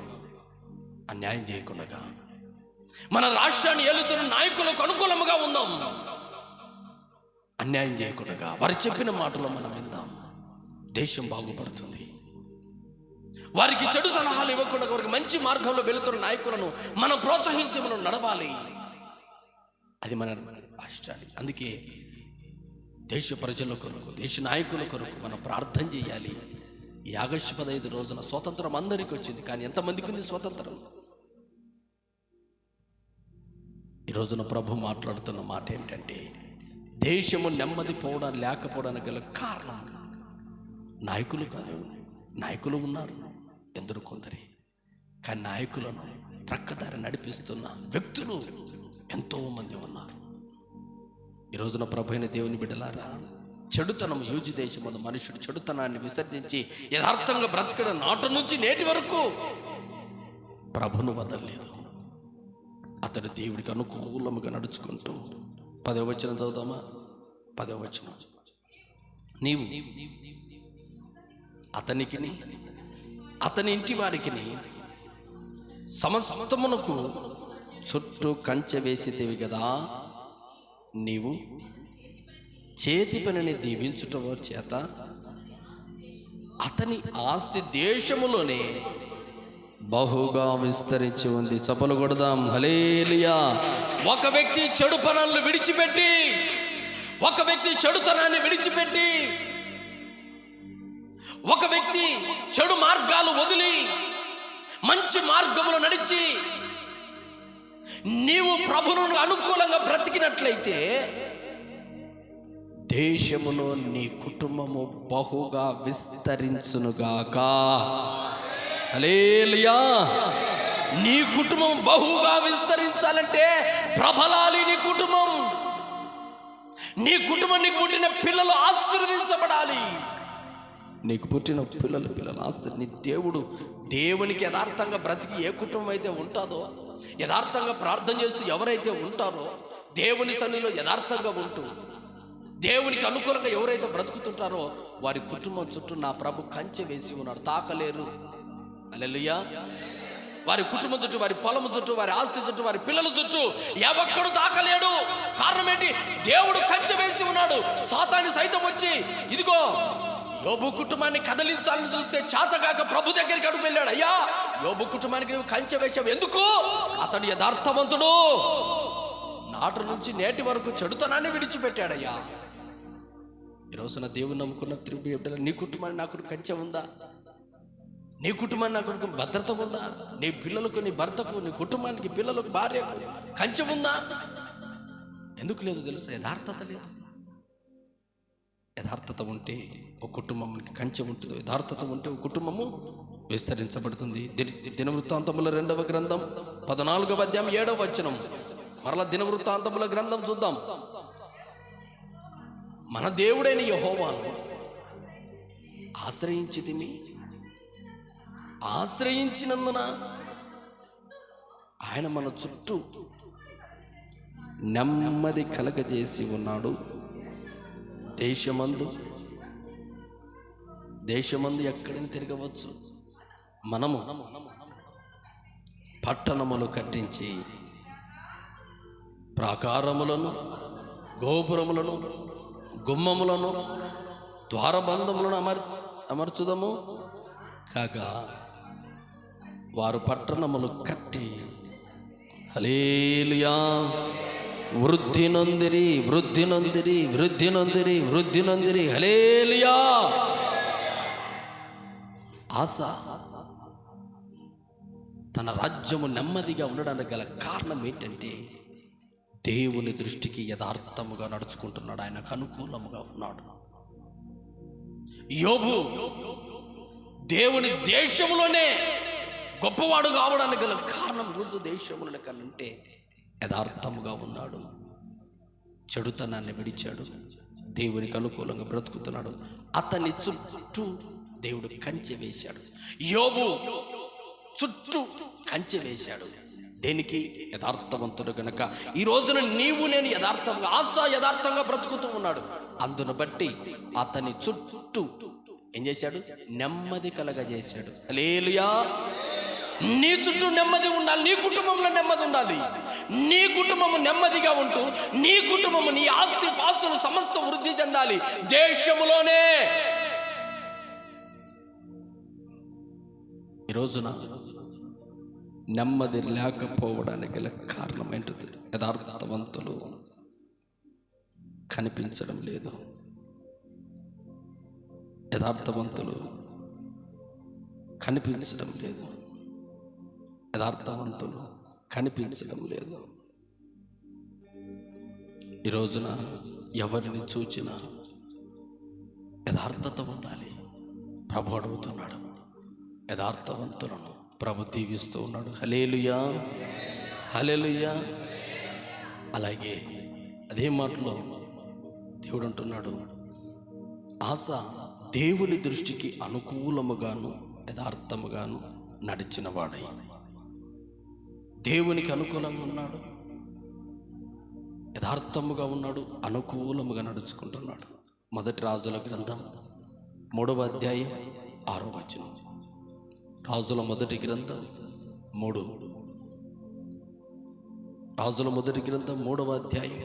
అన్యాయం చేయకుండా మన రాష్ట్రాన్ని ఏలుతున్న నాయకులకు అనుకూలంగా ఉందాం. అన్యాయం చేయకుండా వారు చెప్పిన మాటలో మనం విందాం. దేశం బాగుపడుతుంది. వారికి చెడు సలహాలు ఇవ్వకుండా వారికి మంచి మార్గంలో వెళుతున్న నాయకులను మనం ప్రోత్సహించి మనం నడవాలి. అది మన రాష్ట్రాన్ని. అందుకే దేశ ప్రజల కొరకు, దేశ నాయకుల కొరకు మనం ప్రార్థన చేయాలి. ఈ ఆగస్టు 15 రోజున స్వాతంత్రం అందరికీ వచ్చింది, కానీ ఎంతమందికి ఉంది స్వాతంత్రం? ఈ రోజున ప్రభు మాట్లాడుతున్న మాట ఏంటంటే, దేశము నెమ్మది లేకపోవడానికి గల కారణం నాయకులు కాదు. నాయకులు ఉన్నారు, ఎందరో కొందరే, కానీ నాయకులను ప్రక్కదారి నడిపిస్తున్న వ్యక్తులు ఎంతో మంది ఉన్నారు. ఈ రోజున ప్రభు అయిన దేవుని బిడ్డలారా, చెడుతనం యూజి దేశం మనుషుడు చెడుతనాన్ని విసర్జించి యథార్థంగా బ్రతకడం నాటి నుంచి నేటి వరకు ప్రభును వదలలేదు. అతడు దేవుడికి అనుకూలముగా నడుచుకుంటూ 10వ వచనం చదువుదామా? 10వ వచనం, నీవు అతనికిని అతని ఇంటి వారికిని సమస్తమునకు చుట్టూ కంచె వేసితివి కదా, నీవు చేతి పనిని దీవించుట చేత అతని ఆస్తి దేశములోనే బహుగా విస్తరించి ఉంది. చప్పలు కొడదాం. హల్లెలూయా. ఒక వ్యక్తి చెడు పనులను విడిచిపెట్టి, ఒక వ్యక్తి చెడుతనాన్ని విడిచిపెట్టి, ఒక వ్యక్తి చెడు మార్గాలు వదిలి మంచి మార్గములో నడిచి నీవు ప్రభువును అనుకూలంగా బ్రతికినట్లయితే దేశములో నీ కుటుంబము బహుగా విస్తరించునుగాక. హల్లెలూయా. నీ కుటుంబం బహుగా విస్తరించాలంటే ప్రబలాలి నీ కుటుంబం. నీ కుటుంబానికి పుట్టిన పిల్లలు ఆశీర్వదించబడాలి. నీకు పుట్టిన పిల్లలు నీ దేవునికి యథార్థంగా బ్రతికి ఏ కుటుంబం అయితే ఉంటుందో, యథార్థంగా ప్రార్థన చేస్తూ ఎవరైతే ఉంటారో, దేవుని సన్నిధిలో యథార్థంగా ఉంటూ దేవునికి అనుకూలంగా ఎవరైతే బ్రతుకుతుంటారో వారి కుటుంబం చుట్టూ నా ప్రభు కంచె వేసి ఉన్నాడు, తాకలేరు. హల్లెలూయా. వారి కుటుంబం చుట్టూ, వారి పొలం చుట్టూ, వారి ఆస్తి చుట్టూ, వారి పిల్లల చుట్టూ ఎవక్కడు తాకలేడు. కారణం ఏంటి? దేవుడు కంచె వేసి ఉన్నాడు. సాతాను సైతం వచ్చి ఇదిగో యోబు కుటుంబాన్ని కదిలించాలని చూస్తే చాతగాక ప్రభు దగ్గరికి అడుగు వెళ్ళాడు. అయ్యా, యోబు కుటుంబానికి నువ్వు కంచె వేసావు ఎందుకు? అతడు యథార్థవంతుడు, నాటి నుంచి నేటి వరకు చెడుతనాన్ని విడిచిపెట్టాడయ్యా. ఈ రోజున దేవుని నమ్ముకున్న తిరుగు బిడ్డలు, నీ కుటుంబాన్ని నా కొడుకు కంచె ఉందా? నీ కుటుంబాన్ని నా కొడుకు భద్రత ఉందా? నీ పిల్లలకు, నీ భర్తకు, నీ కుటుంబానికి, పిల్లలకు, భార్యకు కంచె ఉందా? ఎందుకు లేదు తెలుసా? యథార్థత లేదు. యథార్థత ఉంటే ఒక కుటుంబానికి కంచె ఉంటుంది. యథార్థత ఉంటే ఒక కుటుంబము విస్తరించబడుతుంది. దినవృత్తాంతముల 2వ గ్రంథం 14వ అధ్యాయం 7వ వచనం. మరలా దినవృత్తాంతముల గ్రంథం చూద్దాం. మన దేవుడైన యెహోవాను ఆశ్రయించితిమి, ఆశ్రయించినందున ఆయన మన చుట్టూ నెమ్మది కలగజేసి ఉన్నాడు. దేశమందు ఎక్కడిని తిరగవచ్చు. మనము పట్టణములు కట్టించి ప్రాకారములను, గోపురములను, గుమ్మములను, ద్వారబంధములను అమర్చుదము కాగా వారు పట్టణములు కట్టి హల్లెలూయా వృద్ధి నొందిరి, వృద్ధి నొందిరి, వృద్ధి నొందిరి, వృద్ధి నొందిరి. హల్లెలూయా. ఆశ తన రాజ్యము నెమ్మదిగా ఉండడానికి గల కారణం ఏంటంటే దేవుని దృష్టికి యథార్థముగా నడుచుకుంటున్నాడు, ఆయనకు అనుకూలముగా ఉన్నాడు. యోబు దేవుని దేశంలోనే గొప్పవాడు కావడానికి గల కారణం రోజు దేశముల కనంటే యథార్థముగా ఉన్నాడు. చెడుతనాన్ని విడిచాడు, దేవునికి అనుకూలంగా బ్రతుకుతున్నాడు. అతని చుట్టూ దేవుడు కంచె వేశాడు. యోబు చుట్టూ కంచె వేశాడు. దేనికి? యథార్థవంతుడు గనక ఈ రోజున నీవు నేను యథార్థంగా, ఆశ యథార్థంగా బ్రతుకుతూ ఉన్నాడు. అందును బట్టి అతని చుట్టూ ఏం చేశాడు? నెమ్మది కలగజేశాడు. హల్లెలూయా. నీ చుట్టూ నెమ్మది ఉండాలి, నీ కుటుంబంలో నెమ్మది ఉండాలి. నీ కుటుంబము నెమ్మదిగా ఉంటూ నీ కుటుంబము, నీ ఆస్తి పాస్తులు సమస్త వృద్ధి చెందాలి దేశములోనే. ఈ రోజున నెమ్మది లేకపోవడానికి గల కారణం ఏంటో యథార్థవంతులు కనిపించడం లేదు. యథార్థవంతులు కనిపించడం లేదు. యథార్థవంతులు కనిపించడం లేదు. ఈ రోజున ఎవరిని చూచినా యథార్థత ఉండాలి. ప్రభు అడుగుతున్నాడు, యథార్థవంతులను ప్రభు దీవిస్తూ ఉన్నాడు. హల్లెలూయా, హల్లెలూయా. అలాగే అదే మాటలో దేవుడు అంటున్నాడు, ఆశ దేవుని దృష్టికి అనుకూలముగాను యథార్థముగాను నడిచిన వాడై దేవునికి అనుకూలంగా ఉన్నాడు, యథార్థముగా ఉన్నాడు, అనుకూలముగా నడుచుకుంటున్నాడు. మొదటి రాజుల గ్రంథం 3వ అధ్యాయం 6వ వచనం. రాజుల మొదటి గ్రంథం 3వ అధ్యాయం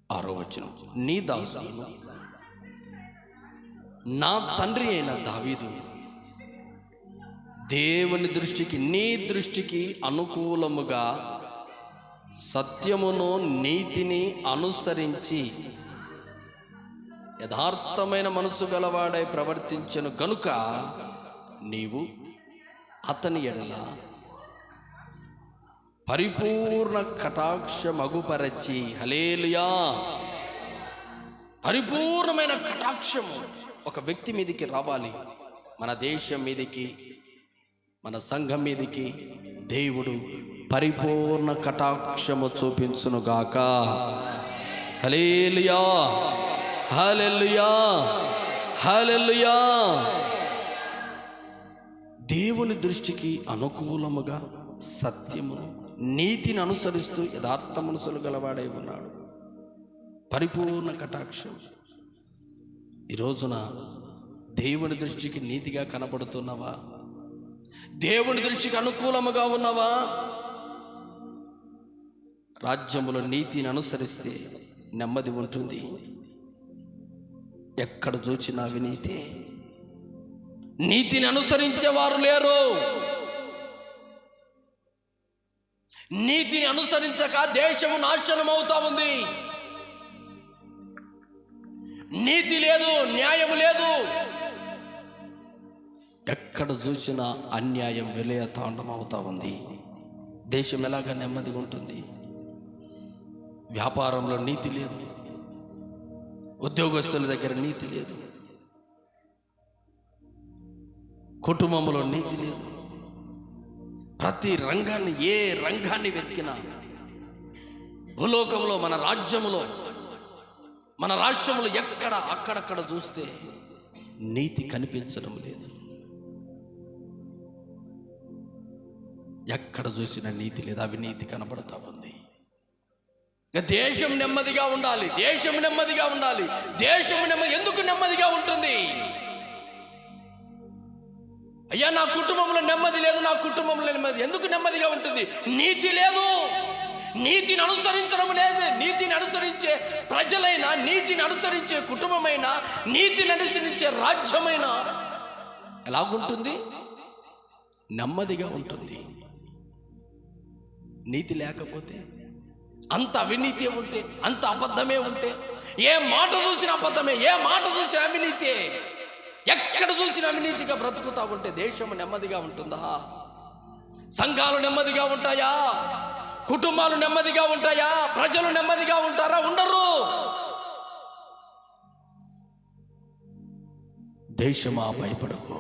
6వ వచనం. నీ దాసులను నా తండ్రి అయిన దావీదు దేవుని దృష్టికి, నీ దృష్టికి అనుకూలముగా సత్యమును నీతిని అనుసరించి యథార్థమైన మనసు గలవాడై ప్రవర్తించెను గనుక నీవు అతని ఎడల పరిపూర్ణ కటాక్షమగుపరచి, హల్లెలూయా, పరిపూర్ణమైన కటాక్షము ఒక వ్యక్తి మీదికి రావాలి. మన దేశం మీదికి, మన సంఘం మీదికి దేవుడు పరిపూర్ణ కటాక్షము చూపించునుగాక. హల్లెలూయా, హల్లెలూయా, హల్లెలూయా. దేవుని దృష్టికి అనుకూలముగా సత్యమును నీతిని అనుసరిస్తూ యథార్థ మనసులు గలవాడై ఉన్నాడు. పరిపూర్ణ కటాక్షం. ఈ రోజున దేవుని దృష్టికి నీతిగా కనబడుతున్నావా? దేవుని దృష్టికి అనుకూలముగా ఉన్నావా? రాజ్యములో నీతిని అనుసరిస్తే నెమ్మది ఉంటుంది. ఎక్కడ చూచినా అవినీతి. నీతిని అనుసరించేవారు లేరు. నీతిని అనుసరించక దేశము నాశనం అవుతా ఉంది. నీతి లేదు, న్యాయము లేదు. ఎక్కడ చూసినా అన్యాయం విలయ తాండం అవుతా ఉంది. దేశం ఎలాగా నెమ్మదిగా ఉంటుంది? వ్యాపారంలో నీతి లేదు, ఉద్యోగస్తుల దగ్గర నీతి లేదు, కుటుంబంలో నీతి లేదు. ప్రతి రంగాన్ని, ఏ రంగాన్ని వెతికినా భూలోకంలో, మన రాజ్యంలో, మన రాష్ట్రంలో ఎక్కడ అక్కడక్కడ చూస్తే నీతి కనిపించడం లేదు. ఎక్కడ చూసినా నీతి లేదు, అవినీతి కనబడతా ఉంది. దేశం నెమ్మదిగా ఉండాలి, దేశం నెమ్మదిగా ఉండాలి. దేశం ఎందుకు నెమ్మదిగా ఉంటుంది? అయ్యా, నా కుటుంబంలో నెమ్మది లేదు, నా కుటుంబంలో నెమ్మది ఎందుకు నెమ్మదిగా ఉంటుంది? నీతి లేదు, నీతిని అనుసరించడం లేదు. నీతిని అనుసరించే ప్రజలైనా, నీతిని అనుసరించే కుటుంబమైనా, నీతిని అనుసరించే రాజ్యమైనా ఎలాగుంటుంది? నెమ్మదిగా ఉంటుంది. నీతి లేకపోతే, అంత అవినీతి ఉంటే, అంత అబద్ధమే ఉంటే, ఏ మాట చూసిన అబద్ధమే, ఏ మాట చూసిన అవినీతే, ఎక్కడ చూసిన అవినీతిగా బ్రతుకుతా ఉంటే దేశం నెమ్మదిగా ఉంటుందా? సంఘాలు నెమ్మదిగా ఉంటాయా? కుటుంబాలు నెమ్మదిగా ఉంటాయా? ప్రజలు నెమ్మదిగా ఉంటారా? ఉండరు. దేశమా భయపడకు,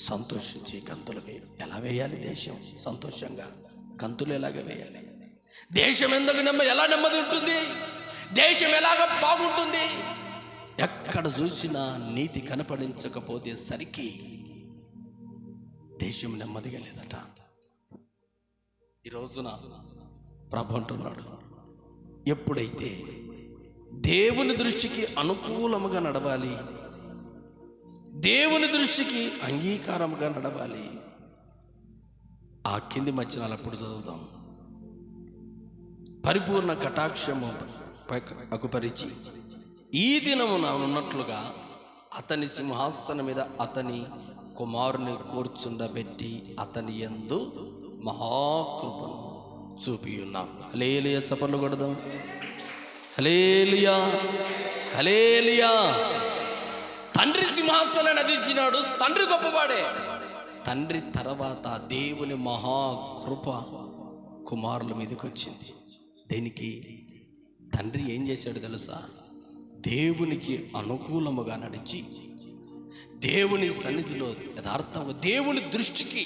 సంతోషించి గంతులు వేయాలి. ఎలా వేయాలి దేశం సంతోషంగా? గంతులు ఎలాగ వేయాలి? దేశం ఎందుకు ఎలా నెమ్మది ఉంటుంది? దేశం ఎలాగ బాగుంటుంది? ఎక్కడ చూసినా నీతి కనపడించకపోతే సరికి దేశం నెమ్మదిగా లేదట. ఈ రోజున ప్రభు అంటున్నాడు, ఎప్పుడైతే దేవుని దృష్టికి అనుకూలముగా నడవాలి, దేవుని దృష్టికి అంగీకారముగా నడవాలి. ఆ కింది వచనాలు అప్పుడు చదువుదాం. పరిపూర్ణ కటాక్షము అగుపరిచి ఈ దినము ఉన్నట్లుగా అతని సింహాసనం మీద అతని కుమారుని కూర్చుండబెట్టి అతని యందు మహాకృపను చూపి ఉన్నాం. హల్లెలూయా, చప్పట్లు కొడదాం. హల్లెలూయా, హల్లెలూయా. తండ్రి సింహాసనాన్ని అధించినాడు. తండ్రి గొప్పవాడే. తండ్రి తర్వాత దేవుని మహాకృప కుమారుల మీదకి వచ్చింది. దేనికి? తండ్రి ఏం చేశాడు తెలుసా? దేవునికి అనుకూలముగా నడిచి దేవుని సన్నిధిలో యథార్థంగా దేవుని దృష్టికి,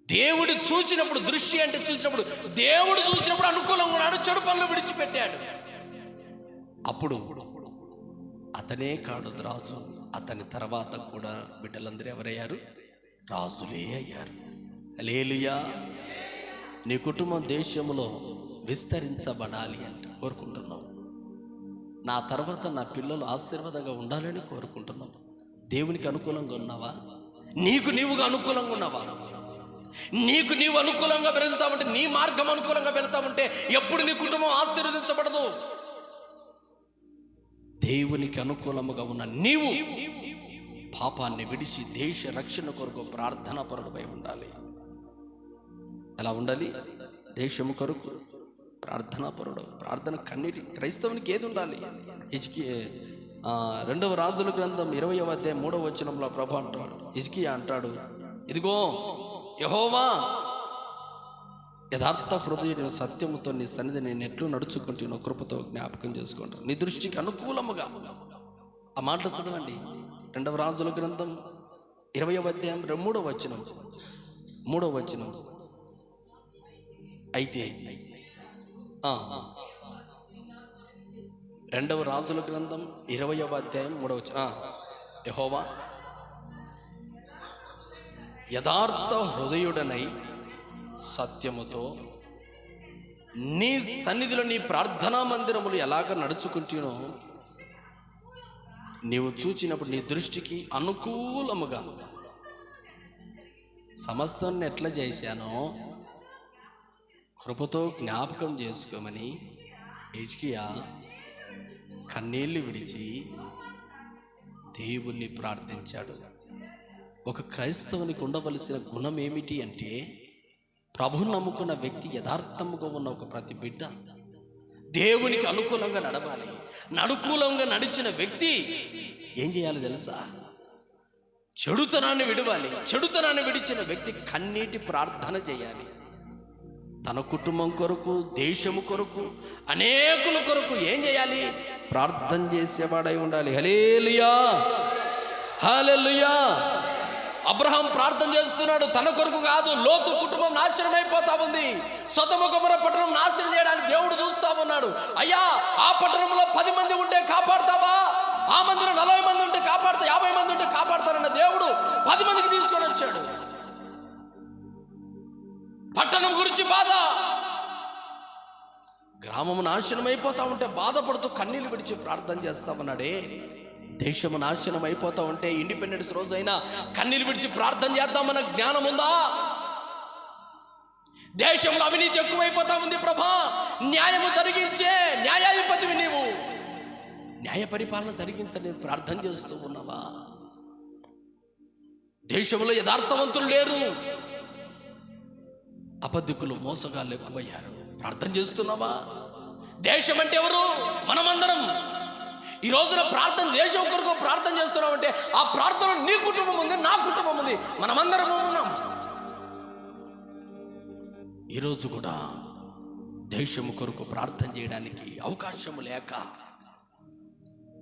దేవుడు చూసినప్పుడు, దృష్టి అంటే చూసినప్పుడు, దేవుడు చూసినప్పుడు అనుకూలంగా ఉన్నాడు, చెడు పనులు విడిచిపెట్టాడు. అప్పుడు అతనే కాడు రాజు, అతని తర్వాత కూడా బిడ్డలందరూ ఎవరయ్యారు? రాజులే అయ్యారు. హల్లెలూయా. నీ కుటుంబం దేశంలో విస్తరించబడాలి అంటే కోరుకుంటున్నావు. నా తర్వాత నా పిల్లలు ఆశీర్వాదంగా ఉండాలని కోరుకుంటున్నావు. దేవునికి అనుకూలంగా ఉన్నావా? నీకు నీవుగా అనుకూలంగా ఉన్నావా? నీకు నీవు అనుకూలంగా వెళ్తామంటే, నీ మార్గం అనుకూలంగా వెళ్తామంటే ఎప్పుడు నీ కుటుంబం ఆశీర్వదించబడదు. దేవునికి అనుకూలముగా ఉన్న నీవు పాపాన్ని విడిచి దేశ రక్షణ కొరకు ప్రార్థనా పరుడవై ఉండాలి. ఎలా ఉండాలి? దేశము కొరకు ప్రార్థనా పరుడు. ప్రార్థన కన్నీటి క్రైస్తవునికి ఏది ఉండాలి? హిజ్కియా 2వ రాజుల గ్రంథం 20వ అధ్యాయం 3వ వచనంలో ప్రభు అంటాడు, హిజ్కియా అంటాడు, ఇదిగో యెహోవా యథార్థ హృదయుడు సత్యముతో నీ సన్నిధి నేను ఎట్లు నడుచుకుంటున్నా కృపతో జ్ఞాపకం చేసుకుంటాను, నీ దృష్టికి అనుకూలముగా. ఆ మాటలు చదవండి. 2వ రాజుల గ్రంథం 20వ అధ్యాయం 3వ వచనం. అయితే 2వ రాజుల గ్రంథం 20వ అధ్యాయం 3వ వచనం. యెహోవా యథార్థ హృదయుడనై సత్యముతో నీ సన్నిధిలో నీ ప్రార్థనా మందిరములు ఎలాగ నడుచుకుంటునో నీవు చూచినప్పుడు నీ దృష్టికి అనుకూలముగా సమస్తాన్ని ఎట్లా చేశానో కృపతో జ్ఞాపకం చేసుకోమని హిజ్కియా కన్నీళ్లు విడిచి దేవుణ్ణి ప్రార్థించాడు. ఒక క్రైస్తవునికి ఉండవలసిన గుణం ఏమిటి అంటే, ప్రభువును నమ్ముకున్న వ్యక్తి యథార్థముగా ఉన్న ఒక ప్రతి బిడ్డ దేవునికి అనుకూలంగా నడవాలి. అనుకూలంగా నడిచిన వ్యక్తి ఏం చేయాలి తెలుసా? చెడుతనాన్ని విడవాలి. చెడుతనాన్ని విడిచిన వ్యక్తి కన్నీటి ప్రార్థన చేయాలి. తన కుటుంబం కొరకు, దేశము కొరకు, అనేకుల కొరకు ఏం చేయాలి? ప్రార్థన చేసేవాడై ఉండాలి. హల్లెలూయా, హల్లెలూయా. అబ్రహాం ప్రార్థన చేస్తున్నాడు, తన కొరకు కాదు. లోతు కుటుంబం నాశనం అయిపోతా ఉంది. సొదొమ గొమొర్రా పట్టణం నాశనం చేయడానికి దేవుడు చూస్తా ఉన్నాడు. అయ్యా, ఆ పట్టణంలో 10 మంది ఉంటే కాపాడుతావా? ఆ మందిలో 40 మంది ఉంటే కాపాడుతా, 50 మంది ఉంటే కాపాడుతారన్న దేవుడు 10 మందికి తీసుకొని వచ్చాడు. పట్టణం గురించి బాధ, గ్రామము నాశనం అయిపోతా ఉంటే బాధపడుతూ కన్నీళ్ళు విడిచి ప్రార్థన చేస్తామన్నాడే. దేశము నాశనం అయిపోతా ఉంటే ఇండిపెండెన్స్ రోజైనా కన్నీళ్ళు విడిచి ప్రార్థన చేద్దామన్న జ్ఞానం ఉందా? దేశంలో అవినీతి ఎక్కువైపోతా ఉంది. ప్రభా, న్యాయము జరిగించే న్యాయాధిపతివి నీవు, న్యాయ పరిపాలన జరిగించని ప్రార్థన చేస్తూ ఉన్నావా? దేశంలో యథార్థవంతులు లేరు, అబద్ధికులు, మోసగాళ్ళు ఎక్కువయ్యారు. ప్రార్థన చేస్తున్నావా? దేశం అంటే ఎవరు? మనమందరం. ఈ రోజున ప్రార్థన, దేశం కొరకు ప్రార్థన చేస్తున్నామంటే ఆ ప్రార్థన నీ కుటుంబం ఉంది, నా కుటుంబం ఉంది, మనమందరం ఉన్నాం. ఈరోజు కూడా దేశము కొరకు ప్రార్థన చేయడానికి అవకాశం లేక,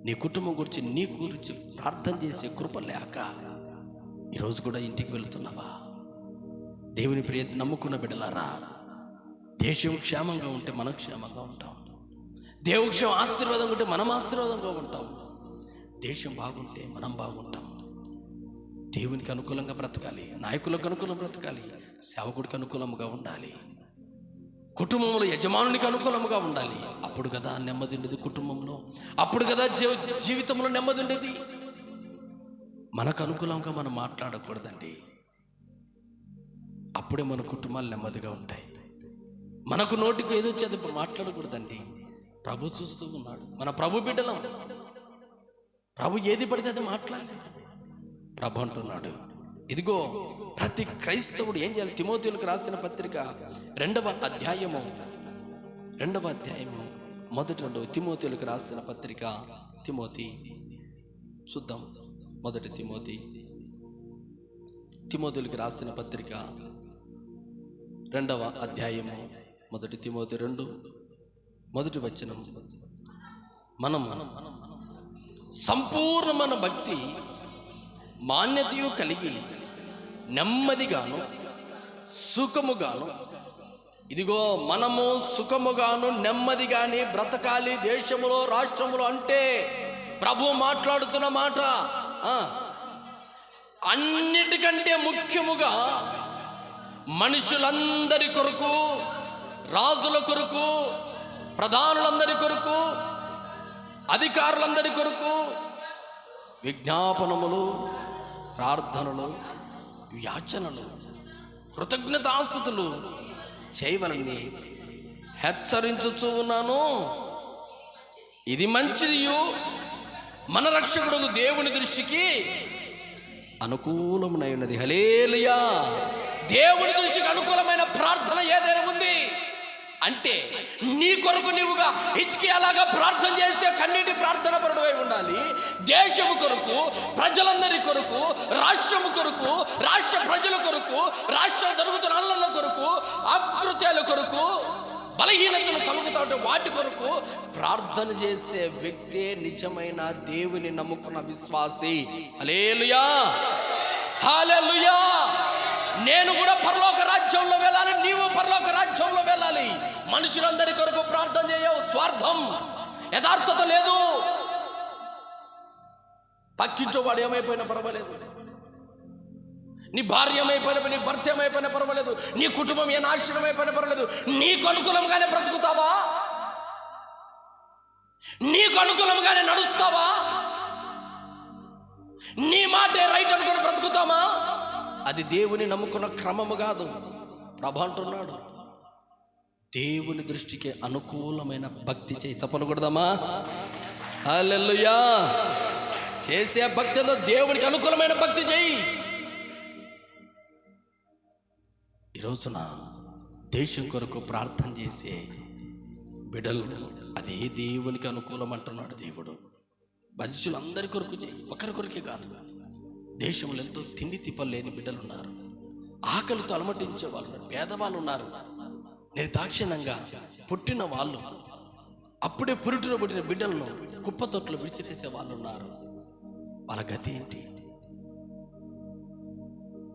నీ కుటుంబం గురించి నీ గురించి ప్రార్థన చేసే కృప లేక ఈరోజు కూడా ఇంటికి వెళ్తున్నావా? దేవుని ప్రియ నమ్ముకున్న బిడ్డలారా, దేశం క్షేమంగా ఉంటే మనం క్షేమంగా ఉంటాం. దేవుక్షం ఆశీర్వాదంగా ఉంటే మనం ఆశీర్వాదంగా ఉంటాం. దేశం బాగుంటే మనం బాగుంటాం. దేవునికి అనుకూలంగా బ్రతకాలి, నాయకులకు అనుకూలంగా బ్రతకాలి, సేవకుడికి అనుకూలంగా ఉండాలి, కుటుంబంలో యజమానునికి అనుకూలంగా ఉండాలి. అప్పుడు కదా నెమ్మది ఉండేది కుటుంబంలో, అప్పుడు కదా జీవితంలో నెమ్మది ఉండేది. మనకు అనుకూలంగా మనం మాట్లాడకూడదండి. అప్పుడే మన కుటుంబాలు నెమ్మదిగా ఉంటాయి. మనకు నోటికి ఏదో వచ్చేది ఇప్పుడు మాట్లాడకూడదండి. ప్రభు చూస్తూ ఉన్నాడు. మన ప్రభు బిడ్డలం. ప్రభు ఏది పడితే అది మాట్లాడలేదు. ప్రభు అంటున్నాడు, ఇదిగో ప్రతి క్రైస్తవుడు ఏం చేయాలి? తిమోతిలకు రాసిన పత్రిక 2వ అధ్యాయము మొదటి 2 తిమోతిలకు రాసిన పత్రిక. తిమోతి చూద్దాం. మొదటి తిమోతిలకు రాసిన పత్రిక 2వ అధ్యాయము మొదటి తిమోతి 2 మొదటి వచనం. మనం సంపూర్ణమైన భక్తి మాన్యతయు కలిగి నెమ్మదిగాను సుఖముగాను, ఇదిగో మనము సుఖముగాను నెమ్మదిగాని బ్రతకాలి దేశములో రాష్ట్రములో. అంటే ప్రభు మాట్లాడుతున్న మాట అన్నిటికంటే ముఖ్యముగా మనుషులందరి కొరకు, రాజుల కొరకు, ప్రధానులందరి కొరకు, అధికారులందరి కొరకు విజ్ఞాపనములు, ప్రార్థనలు, యాచనలు, కృతజ్ఞతాస్తుతులు చేయవలని హెచ్చరించుచూ ఉన్నాను. ఇది మంచిదియు మన రక్షకుడు దేవుని దృష్టికి అనుకూలమునై ఉన్నది. హల్లెలూయా. దేవుని దృష్టికి అనుకూలమైన ప్రార్థన ఏదైనా ఉంది అంటే నీ కొరకు నీవుగా హిజ్కియాలాగా ప్రార్థన చేసే కన్నీటి ప్రార్థన పరుడవై ఉండాలి. దేశము కొరకు, ప్రజలందరి కొరకు, రాష్ట్రము కొరకు, రాష్ట్ర ప్రజల కొరకు, రాష్ట్రం జరుగుతున్న అల్లర్ల కొరకు, అకృత్యాల కొరకు, బలహీనతలు కలుగుతుంటే వాటి కొరకు ప్రార్థన చేసే వ్యక్తే నిజమైన దేవుని నమ్ముకున్న విశ్వాసి. హల్లెలూయా, హల్లెలూయా. నేను కూడా పరలోక రాజ్యంలో వెళ్ళాలి, నీవు పరలోక రాజ్యంలో వెళ్ళాలి. మనుషులందరి కొరకు ప్రార్థన చేయవు. స్వార్థం, యథార్థత లేదు. పక్కింటో వాడు ఏమైపోయినా పర్వాలేదు, నీ భార్య ఏమైపోయినా, నీ భర్త ఏమైపోయినా పర్వాలేదు, నీ కుటుంబం ఏ నాశనం అయిపోయినా పర్వాలేదు. నీకు అనుకూలంగానే బ్రతుకుతావా? నీకు అనుకూలంగానే నడుస్తావా? నీ మాటే రైట్ అనుకుని బ్రతుకుతామా? అది దేవుని నమ్ముకున్న క్రమము కాదు. ప్రభు అంటున్నాడు, దేవుని దృష్టికి అనుకూలమైన భక్తి చేయి. చెప్పనకూడదమ్మా? హల్లెలూయా. చేసే భక్తితో దేవునికి అనుకూలమైన భక్తి చేయి. ఈరోజున దేశం కొరకు ప్రార్థన చేసే బిడ్డలు అదే దేవునికి అనుకూలం అంటున్నాడు దేవుడు. మనుషులందరి కొరకు చేయి, ఒకరి కొరకే కాదు. దేశంలో ఎంతో తిండి తిప్పలు లేని బిడ్డలు ఉన్నారు, ఆకలితో అలమటించే వాళ్ళు, పేదవాళ్ళు ఉన్నారు, నిర్దాక్షిణ్యంగా పుట్టిన వాళ్ళు, అప్పుడే పుట్టిన బిడ్డలను కుప్పతొట్లు విడిచిరేసే వాళ్ళు ఉన్నారు. వాళ్ళ గతి ఏంటి?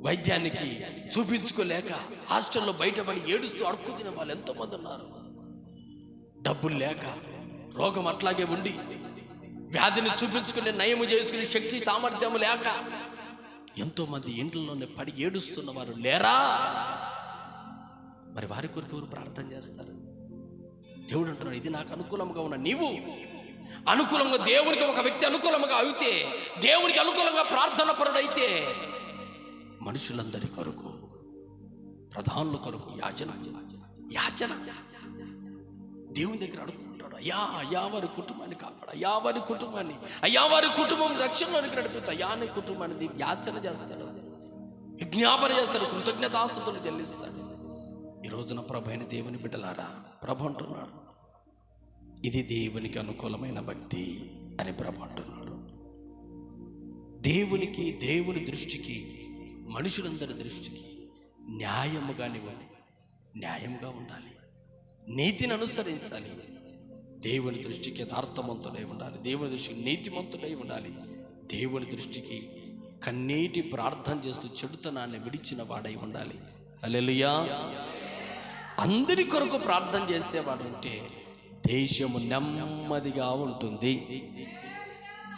వైద్యానికి చూపించుకోలేక హాస్టల్లో బయటపడి ఏడుస్తూ అడుక్కు తినే వాళ్ళు ఎంతోమంది ఉన్నారు. డబ్బులు లేక, రోగం అట్లాగే ఉండి, వ్యాధిని చూపించుకుని నయము చేసుకునే శక్తి సామర్థ్యం లేక ఎంతోమంది ఇంట్లోనే పడి ఏడుస్తున్న వారు లేరా? మరి వారి కొరకు ఎవరు ప్రార్థన చేస్తారు? దేవుడు అంటున్నాడు, ఇది నాకు అనుకూలంగా ఉన్న నీవు అనుకూలంగా, దేవునికి ఒక వ్యక్తి అనుకూలంగా అయితే, దేవునికి అనుకూలంగా ప్రార్థన పరుడైతే, మనుషులందరి కొరకు, ప్రధానుల కొరకు యాచన దేవుని దగ్గర అడుగుతుంటాడు. అయ్యా వారి కుటుంబాన్ని కాపాడు, అయ్యా వారి కుటుంబం రక్షణలోనికి నడిపించు, అయ్యా నీ కుటుంబాన్ని యాచన చేస్తాడు, విజ్ఞాపన చేస్తాడు, కృతజ్ఞతాస్తుతులు చెల్లిస్తాడు. ఈ రోజున ప్రభు అయిన దేవుని బిడ్డలారా, ప్రభు అంటున్నాడు, ఇది దేవునికి అనుకూలమైన భక్తి అని ప్రభు అంటున్నాడు. దేవుని దృష్టికి, మనుషులందరి దృష్టికి న్యాయముగా నీవు న్యాయంగా ఉండాలి, నీతిని అనుసరించాలి, దేవుని దృష్టికి యథార్థవంతుడై ఉండాలి, దేవుని దృష్టికి నీతిమంతుడై ఉండాలి, దేవుని దృష్టికి కన్నీటి ప్రార్థన చేస్తూ చెడుతనాన్ని విడిచిన వాడై ఉండాలి. హల్లెలూయా. అందరి కొరకు ప్రార్థన చేసేవాడు ఉంటే దేశము నెమ్మదిగా ఉంటుంది.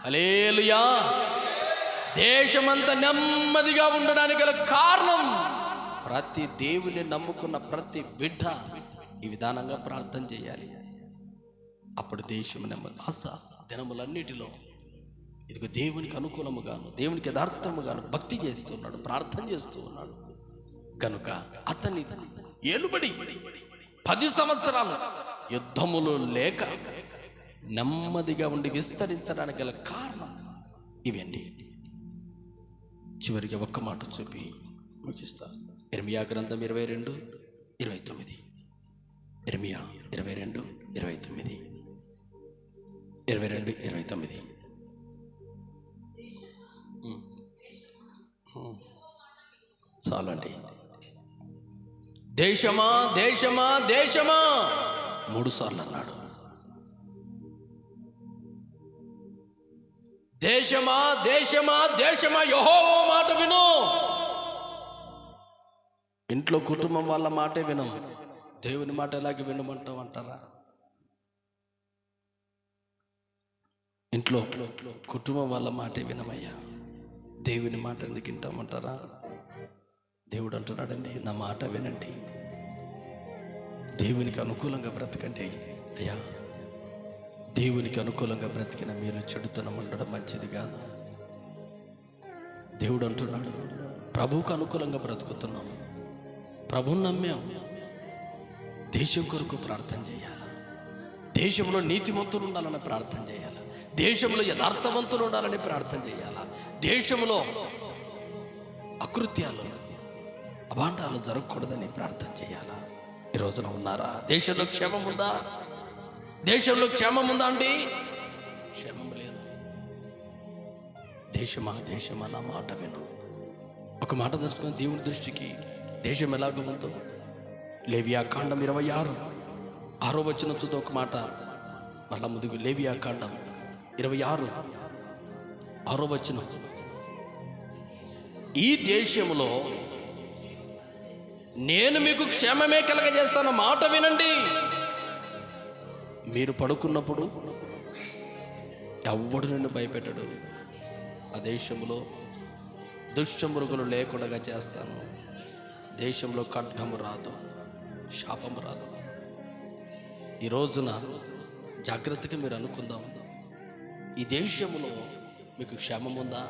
హల్లెలూయా. దేశమంతా నెమ్మదిగా ఉండడానికి గల కారణం ప్రతి దేవుని నమ్ముకున్న ప్రతి బిడ్డ ఈ విధానంగా ప్రార్థన చేయాలి. అప్పుడు దేశం నెమ్మది. దినములన్నిటిలో ఇదిగో దేవునికి అనుకూలముగాను, దేవునికి యథార్థముగాను భక్తి చేస్తూ ఉన్నాడు, ప్రార్థన చేస్తూ ఉన్నాడు కనుక అతని ఏలుబడి 10 సంవత్సరాలు యుద్ధములు లేక నెమ్మదిగా ఉండి విస్తరించడానికి గల కారణం ఇవండి. చివరికి ఒక్క మాట చూపి ముగిస్తా. ఇర్మియా గ్రంథం 22:29. ఇర్మియా 22:29. 22:29. చాలండి. దేశమా దేశమా దేశమా 3 సార్లు అన్నాడు. దేశమా దేశమా దేశమా యెహోవా మాట విను. ఇంట్లో కుటుంబం వాళ్ళ మాటే వినం, దేవుని మాట ఎలాగే వినమంటావు అంటారా? ఇంట్లో కుటుంబం వాళ్ళ మాటే వినమయ్యా, దేవుని మాట ఎందుకు వింటామంటారా? దేవుడు అంటున్నాడండి, నా మాట వినండి, దేవునికి అనుకూలంగా బ్రతకండి. అయ్యా, దేవునికి అనుకూలంగా బ్రతికిన మీరు చెడుతనం ఉండడం మంచిది కాదు. దేవుడు అంటున్నాడు, ప్రభువుకు అనుకూలంగా బ్రతుకుతున్నాం, ప్రభువుని నమ్మాం, దేశం కొరకు ప్రార్థన చేయాలి, దేశంలో నీతిమంతులు ఉండాలని ప్రార్థన చేయాలి, దేశంలో యథార్థవంతులు ఉండాలని ప్రార్థన చేయాలి, దేశంలో అకృత్యాలు అభాండాలు జరగకూడదని ప్రార్థన చేయాలా? ఈ రోజున ఉన్నారా? దేశంలో క్షేమం ఉందా? దేశంలో క్షేమం ఉందా అండి? క్షేమం లేదు. దేశమా దేశమా నా మాట విను. ఒక మాట తెలుసుకొని దేవుని దృష్టికి దేశం ఎలాగ ఉందో లేవియా కాండం 26 వచనం చూద్దాం. ఒక మాట మళ్ళా ముందుకు. లేవియా కాండం 26 వచనం. ఈ దేశంలో నేను మీకు క్షేమమే కలగజేస్తాను, మాట వినండి. మీరు పడుకున్నప్పుడు ఎవ్వడు నిన్ను భయపెట్టడు. ఆ దేశంలో దుష్టమృగులు లేకుండా చేస్తాను. దేశంలో ఖడ్గము రాదు, శాపము రాదు. ఈ రోజున జాగ్రత్తగా మీరు అనుకుందాం, ఈ దేశంలో మీకు క్షేమం ఉందా?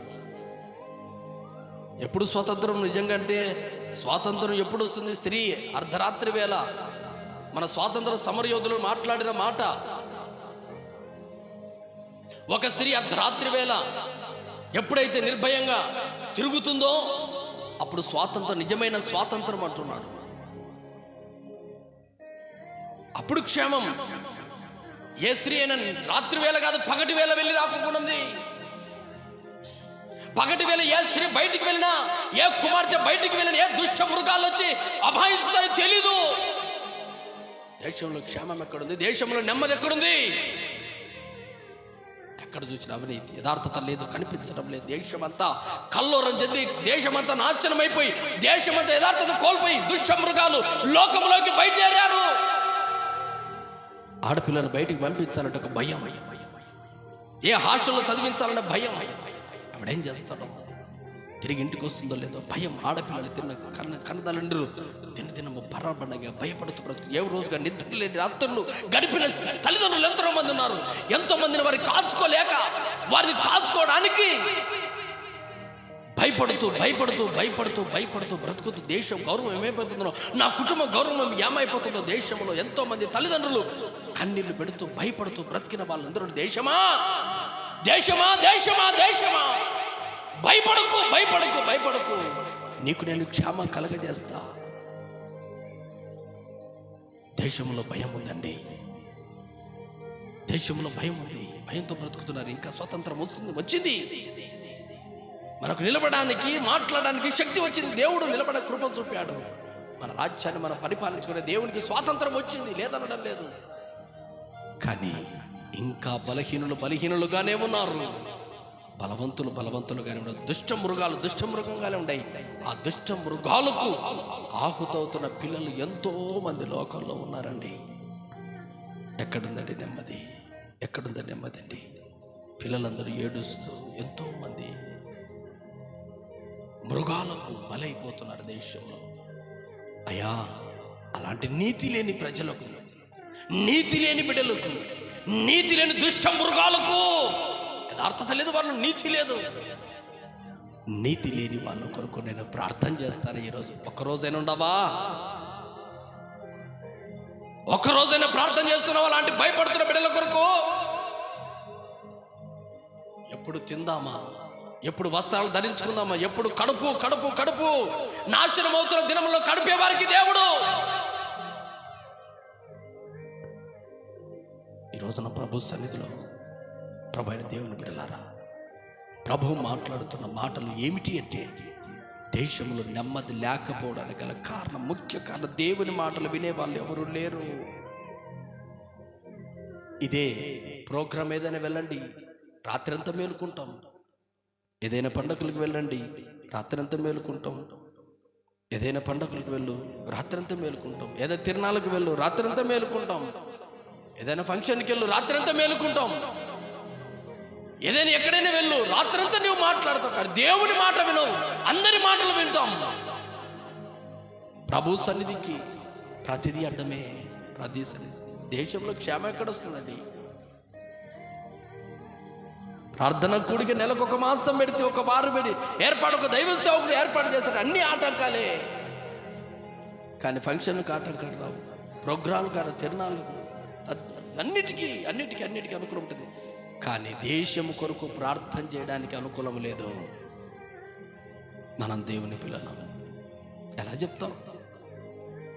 ఎప్పుడు స్వాతంత్రం? నిజంగా అంటే స్వాతంత్రం ఎప్పుడు వస్తుంది? స్త్రీ అర్ధరాత్రి వేళ మన స్వాతంత్ర సమరయోధులు మాట్లాడిన మాట. ఒక స్త్రీ అర్ధరాత్రి వేళ ఎప్పుడైతే నిర్భయంగా తిరుగుతుందో అప్పుడు స్వాతంత్రం, నిజమైన స్వాతంత్రం అంటున్నాడు. అప్పుడు క్షేమం. ఏ స్త్రీ అయినా రాత్రి వేళ కాదు, పగటి వేళ వెళ్ళి రాకుండాంది. పగటి వేళ ఏ స్త్రీ బయటికి వెళ్ళినా, ఏ కుమార్తె బయటికి వెళ్ళినా, ఏ దుష్ట మృగాలు వచ్చి అభాయిస్తాయో తెలీదు. దేశంలో క్షేమం ఎక్కడుంది? దేశంలో నెమ్మది ఎక్కడుంది? ఎక్కడ చూసిన అవినీతి, యథార్థత లేదు, కనిపించడం లేదు. దేశమంతా కల్లోరం చెంది, దేశమంతా నాశనం అయిపోయి, దేశమంతా యథార్థత కోల్పోయి దుష్ట మృగాలు లోకంలోకి బయలుదేరారు. ఆడపిల్లను బయటికి పంపించాలంటే ఒక భయం, ఏ హాస్టల్లో చదివించాలనే భయం. ఆవిడేం చేస్తాడో, తిరిగి ఇంటికి వస్తుందో లేదో భయం. ఆడపిల్లలు కన్నతల్లిదండ్రులు దినదినము పరాబడగా భయపడుతూ బ్రతుకు. ఏ రోజుగా నిద్ర లేని రాత్రులు గడిపిన తల్లిదండ్రులు ఎంతో మంది ఉన్నారు. ఎంతో మందిని వారిని కాల్చుకోలేక, వారిని కాల్చుకోవడానికి భయపడుతూ భయపడుతూ భయపడుతూ భయపడుతూ బ్రతుకుతూ దేశం గౌరవం ఏమైపోతుందో, నా కుటుంబ గౌరవం ఏమైపోతుందో, దేశంలో ఎంతో మంది తల్లిదండ్రులు కన్నీళ్లు పెడుతూ భయపడుతూ బ్రతికిన వాళ్ళందరూ దేశమా దేశమా దేశమా దేశమా భయపడకు భయపడకు భయపడకు, నీకు నేను క్షేమం కలగజేస్తా. దేశంలో భయం ఉందండి, దేశంలో భయం ఉంది. భయంతో బ్రతుకుతున్నారు. ఇంకా స్వతంత్రం వచ్చింది, మనకు నిలబడడానికి, మాట్లాడడానికి శక్తి వచ్చింది. దేవుడు నిలబడ కృప చూపాడు. మన రాజ్యాన్ని మనం పరిపాలించుకునే దేవునికి స్వాతంత్రం వచ్చింది, లేదనడం లేదు. కానీ ఇంకా బలహీనులుగానే ఉన్నారు. బలవంతులుగానే ఉన్నారు. దుష్ట మృగంగానే ఉన్నాయి. ఆ దుష్ట మృగాలకు ఆహుతవుతున్న పిల్లలు ఎంతో మంది లోకంలో ఉన్నారండి. ఎక్కడుందండి నెమ్మది అండి? పిల్లలందరూ ఏడుస్తూ ఎంతో మంది మృగాలకు బలైపోతున్నారు దేశంలో. అయ్యా, అలాంటి నీతి లేని ప్రజలకు, నీతి లేని బిడ్డలకు, నీతి లేని దుష్ట మృగాలకు యథార్థత లేదు, వాళ్ళు నీతి లేదు. నీతి లేని వాళ్ళ కొరకు నేను ప్రార్థన చేస్తాను. ఈరోజు ఒక్కరోజైనా ఉండవా? ఒక్కరోజైనా ప్రార్థన చేస్తున్నావా అలాంటి భయపడుతున్న బిడ్డల కొరకు? ఎప్పుడు తిందామా, ఎప్పుడు వస్త్రాలు ధరించుకుందామా, ఎప్పుడు కడుపు నాశనం అవుతున్న దినంలో కడిపే వారికి దేవుడు. ఈ రోజున ప్రభు సన్నిధిలో ప్రభు అయిన దేవుని బిడ్డలారా, ప్రభు మాట్లాడుతున్న మాటలు ఏమిటి అంటే, దేశంలో నెమ్మది లేకపోవడానికి గల కారణం, ముఖ్య కారణం, దేవుని మాటలు వినే వాళ్ళు ఎవరు లేరు. ఇదే ప్రోగ్రాం ఏదైనా వెళ్ళండి, రాత్రి అంతా మేలుకుంటాం. ఏదైనా పండగలకు వెళ్ళండి, రాత్రి అంతా మేలుకుంటాం. ఏదైనా పండగలకు వెళ్ళు, రాత్రి అంతా మేలుకుంటాం. ఏదైనా తిరునాళ్ళకు వెళ్ళు, రాత్రి అంతా మేలుకుంటాం. ఏదైనా ఫంక్షన్కి వెళ్ళు, రాత్రి అంతా మేలుకుంటాం. ఏదైనా ఎక్కడైనా వెళ్ళు, రాత్రంతా నువ్వు మాట్లాడతావు. కానీ దేవుని మాట వినవు, అందరి మాటలు వింటాం. ప్రభు సన్నిధికి ప్రతిదీ అడ్డమే. ప్రతి సన్నిధి దేశంలో క్షేమం ఎక్కడొస్తుందండి? ప్రార్థన కూడికి నెలకు ఒక మాసం పెడితే, ఒక వారం పెడి ఒక దైవ సేవకుడు ఏర్పాటు చేస్తారు. అన్ని ఆటంకాలే. కానీ ఫంక్షన్లకు ఆటంకాలు రావు, ప్రోగ్రాంలు కాదు, తిరణాలకు, అన్నిటికీ అనుకూలం ఉంటుంది. కానీ దేశము కొరకు ప్రార్థన చేయడానికి అనుకూలం లేదు. మనం దేవుని పిల్లలం ఎలా చెప్తాం?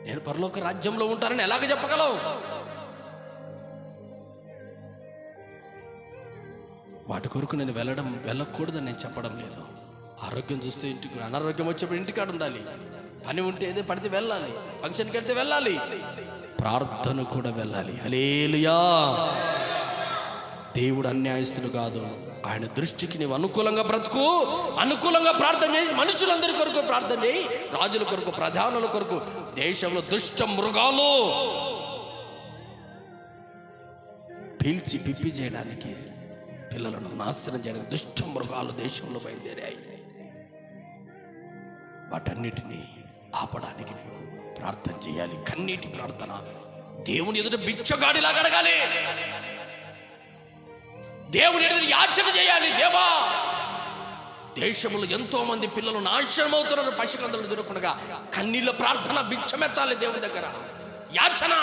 నేను పరలోక రాజ్యంలో ఉంటానని ఎలాగ చెప్పగలవు? వాటి కొరకు నేను వెళ్ళకూడదని నేను చెప్పడం లేదు. ఆరోగ్యం చూస్తే ఇంటికి, అనారోగ్యం వచ్చేప్పుడు ఇంటికాడ ఉండాలి. పని ఉంటే ఏదో పడితే వెళ్ళాలి, ఫంక్షన్కి వెళ్తే వెళ్ళాలి, ప్రార్థన కూడా వెళ్ళాలి. హల్లెలూయా. దేవుడు అన్యాయస్తుడు కాదు. ఆయన దృష్టికి నీవు అనుకూలంగా బ్రతుకు, అనుకూలంగా ప్రార్థన చేసి, మనుషులందరి కొరకు ప్రార్థన చేయి, రాజుల కొరకు, ప్రధానుల కొరకు. దేశంలో దుష్ట మృగాలు పీల్చి పిప్పి చేయడానికి, పిల్లలను నాశనం చేయడానికి దుష్ట మృగాలు దేశంలో బయలుదేరాయి. వాటన్నిటినీ ఆపడానికి నీవు ప్రార్థన చేయాలి. కన్నీటి ప్రార్థన. దేవుని ఎదుట బిచ్చగాడిలాగా అడగాలి. దేవుని ఎదుట యాచన చేయాలి. దేవా, దేశంలో ఎంతో మంది పిల్లలు నాశనం అవుతున్నారు, పసికందులు దొరకకుండా. కన్నీళ్ళ ప్రార్థన, భిక్షమెత్తాలి దేవుని దగ్గర. యాచన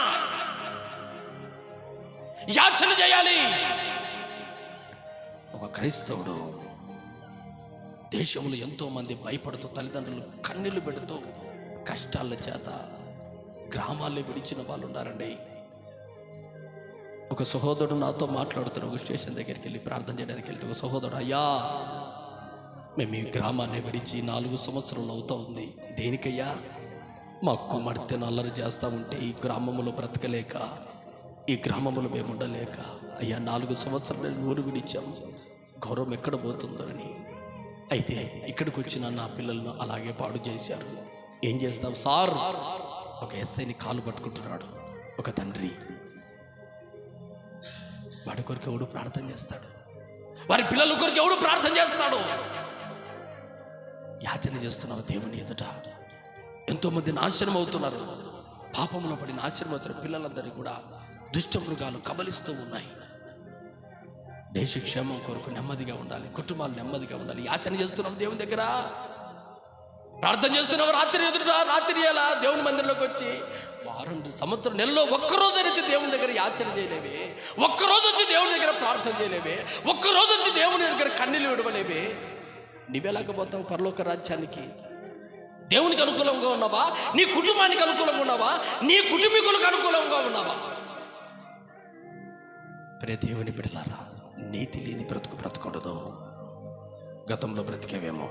చేయాలి. ఒక క్రైస్తవుడు దేశంలో ఎంతో మంది భయపడుతూ, తల్లిదండ్రులు కన్నీళ్లు పెడుతూ, కష్టాల చేత గ్రామాల్లో విడిచిన వాళ్ళు ఉన్నారండి. ఒక సహోదరుడు నాతో మాట్లాడుతున్న, ఒక స్టేషన్ దగ్గరికి వెళ్ళి ప్రార్థన చేయడానికి వెళ్తే, ఒక సహోదరుడు, అయ్యా, మేము ఈ గ్రామాన్ని విడిచి 4 సంవత్సరాలు అవుతా ఉంది. దేనికయ్యా? మా కుమార్తె అల్లరి చేస్తూ ఉంటే ఈ గ్రామంలో బ్రతకలేక, ఈ గ్రామంలో మేము ఉండలేక, అయ్యా 4 సంవత్సరాలు ఊరు విడిచాము, గౌరవం ఎక్కడ పోతుందని. అయితే ఇక్కడికి వచ్చిన నా పిల్లలను అలాగే పాడు చేశారు. ఏం చేస్తావు సార్? ఒక ఎస్ఐని కాలు పట్టుకుంటున్నాడు ఒక తండ్రి. వాడి కొరకు ఎవడు ప్రార్థన చేస్తాడు? వారి పిల్లల కొరకు ఎవడు ప్రార్థన చేస్తాడు? యాచన చేస్తున్నావు దేవుని ఎదుట. ఎంతోమంది నాశనం అవుతున్నారు, పాపంలో పడి నాశనం అవుతున్న పిల్లలందరినీ కూడా దుష్ట మృగాలు కబలిస్తూ ఉన్నాయి. దేశ క్షేమం కొరకు నెమ్మదిగా ఉండాలి, కుటుంబాలు నెమ్మదిగా ఉండాలి. యాచన చేస్తున్నాం దేవుని దగ్గర, ప్రార్థన చేస్తున్నావు. రాత్రి ఎలా దేవుని మందిరంలోకి వచ్చి వారం సంవత్సరం నెలలో ఒక్కరోజు వచ్చి దేవుని దగ్గర యాచన చేయలేవే, ఒక్కరోజు వచ్చి దేవుని దగ్గర ప్రార్థన చేయలేవే, ఒక్కరోజు వచ్చి దేవుని దగ్గర కన్నీళ్ళు విడవలేవే. నీవెలాగపోతావు పరలోక రాజ్యానికి? దేవునికి అనుకూలంగా ఉన్నావా? నీ కుటుంబానికి అనుకూలంగా ఉన్నావా? నీ కుటుంబీకులకు అనుకూలంగా ఉన్నావా? ప్రియ దేవుని బిడ్డలారా, నీతి లేని బ్రతకూడదు. గతంలో బ్రతికేవేమో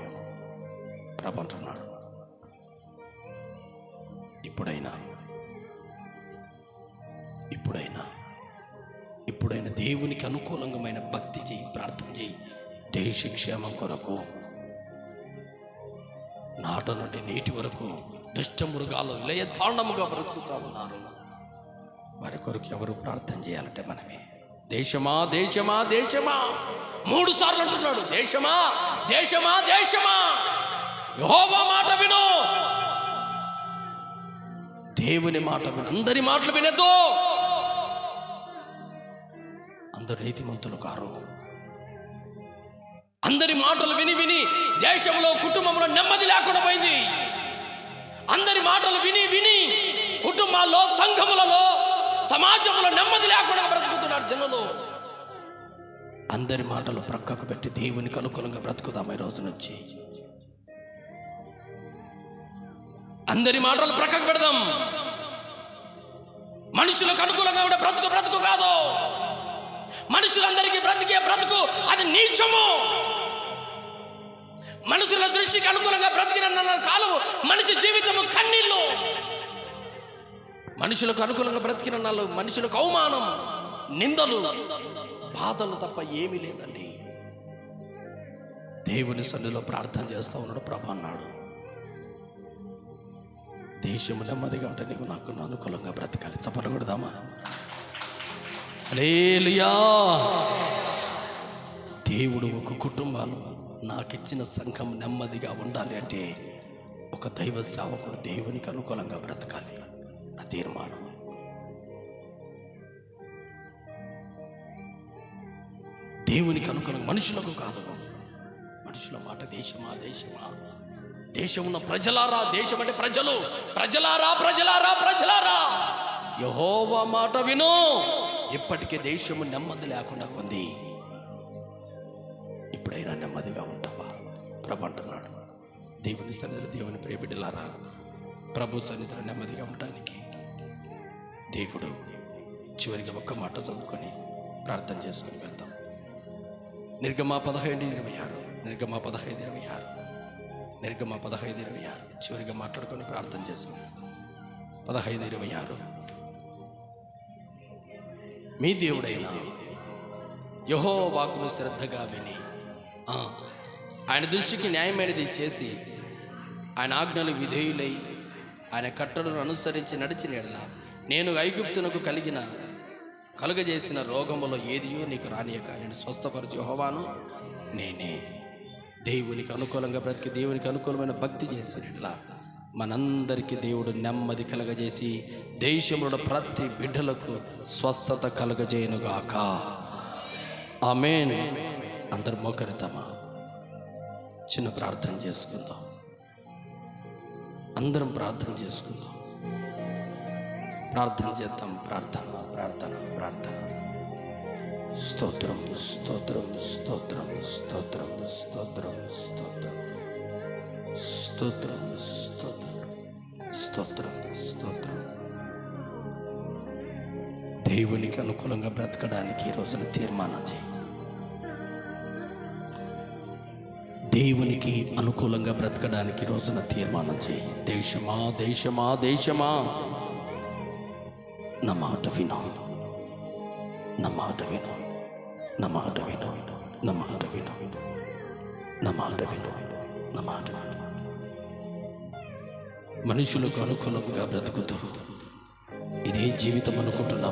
ప్రభు అంటున్నాడు, ఇప్పుడైనా దేవునికి అనుకూలంగా భక్తి చేయి, ప్రార్థన చేయి. దేశ క్షేమం కొరకు నాట నుండి నేటి వరకు దుష్ట మృగాలు ఇలయ తాండముగా బ్రతుకుతా ఉన్నారు. వారి కొరకు ఎవరు ప్రార్థన చేయాలంటే మనమే. దేశమా దేశమా దేశమా 3 సార్లు అంటున్నాడు. దేశమా దేశమా దేశమా యెహోవా మాట విను. దేవుని మాట విను. అందరి మాటలు వినద్దు. అందరు నీతిమంతులు కారు. అందరి మాటలు విని విని దేశంలో కుటుంబంలో నెమ్మది లేకుండా పోయింది. అందరి మాటలు విని విని కుటుంబాల్లో, సంఘములలో, సమాజంలో నెమ్మది లేకుండా బ్రతుకుతున్నారు జనులు. అందరి మాటలు ప్రక్కకు పెట్టి దేవునికి అనుకూలంగా బ్రతుకుదాం. ఈ రోజు నుంచి అందరి మాటలు ప్రక్కకు పెడదాం. మనుషులకు అనుకూలంగా ఉండే బ్రతుకు కాదు. మనుషులందరికీ బ్రతికే బ్రతుకు అది నీచము. మనుషుల దృష్టికి అనుకూలంగా బ్రతికిన కాలం మనిషి జీవితము కన్నీళ్ళు. మనుషులకు అనుకూలంగా బ్రతికిన నాళ్ళు మనుషులకు అవమానం, నిందలు, బాధలు తప్ప ఏమీ లేదండి. దేవుని సన్నిధిలో ప్రార్థన చేస్తా ఉన్నాడు. ప్రభు అన్నాడు, దేశము నెమ్మదిగా ఉంటే నీవు నాకు అనుకూలంగా బ్రతకాలి. చప్పట్లు కొడదామా? హల్లెలూయా. దేవుడు ఒక కుటుంబాలు నాకిచ్చిన సంఘం నెమ్మదిగా ఉండాలి అంటే ఒక దైవ సేవకుడు దేవునికి అనుకూలంగా బ్రతకాలి. నా తీర్మానం. దేవునికి అనుకూలంగా, మనుషులకు కాదు. మనుషుల మాట దేశమా దేశమా, దేశమున్న ప్రజలారా, దేశం అంటే ప్రజలు, ప్రజలారా ప్రజలారా ప్రజలారా యెహోవా మాట విను. ఇప్పటికే దేశము నెమ్మది లేకుండా ఉంది. ఇప్పుడైనా నెమ్మదిగా ఉంటావా? ప్రభు అంటున్నాడు. దేవుని సన్నిధిలో, దేవుని ప్రియబిడ్డలారా, ప్రభు సన్నిధిలో నెమ్మదిగా ఉండడానికి దేవుడు చివరిగా ఒక్క మాట చదువుకొని ప్రార్థన చేసుకుని వెళ్తాం. నిర్గమ 15:26, నిర్గమ 15:26, నిర్గమ 15:26 చివరిగా మాట్లాడుకొని ప్రార్థన చేసుకుని వెళ్తాం. 15:26 మీ దేవుడైన యెహోవాకును శ్రద్ధగా విని ఆయన దృష్టికి న్యాయమైనది చేసి ఆయన ఆజ్ఞలు విధేయులై ఆయన కట్టడలను అనుసరించి నడిచిన యెడల నేను ఐగుప్తునకు కలుగజేసిన రోగములో ఏదియో నీకు రానియక నేను స్వస్థపరచు యెహోవాను నేనే. దేవునికి అనుకూలంగా బ్రతికి దేవునికి అనుకూలమైన భక్తి చేసిన యెడల మనందరికీ దేవుడు నెమ్మది కలగజేసి దేశంలో ప్రతి బిడ్డలకు స్వస్థత కలగజేయునుగాక. ఆమేన్. అందరు మోకరిద్దామా? చిన్న ప్రార్థన చేసుకుందాం. అందరం ప్రార్థన చేసుకుందాం. ప్రార్థన చేద్దాం. ప్రార్థన ప్రార్థన ప్రార్థన. స్తోత్రం స్తోత్రం స్తోత్రం స్తోత్రం స్తోత్రం స్తోత్రం స్తోత్రం స్తోత్రం స్తోత్రం స్తోత్రం. దేవునికి అనుకూలంగా బ్రతకడానికి ఈ రోజున తీర్మానం చేయి. దేవునికి అనుకూలంగా బ్రతకడానికి రోజున తీర్మానం చేయి. దేశమా దేశమా దేశమా నా మాట విను, నా మాట విను, నా మాట విను, నా మాట విను, నా మాట విను, నా మాట విను. మనుషులకు అనుకూలంగా బ్రతుకుతూ ఇదే జీవితం అనుకుంటున్నావా?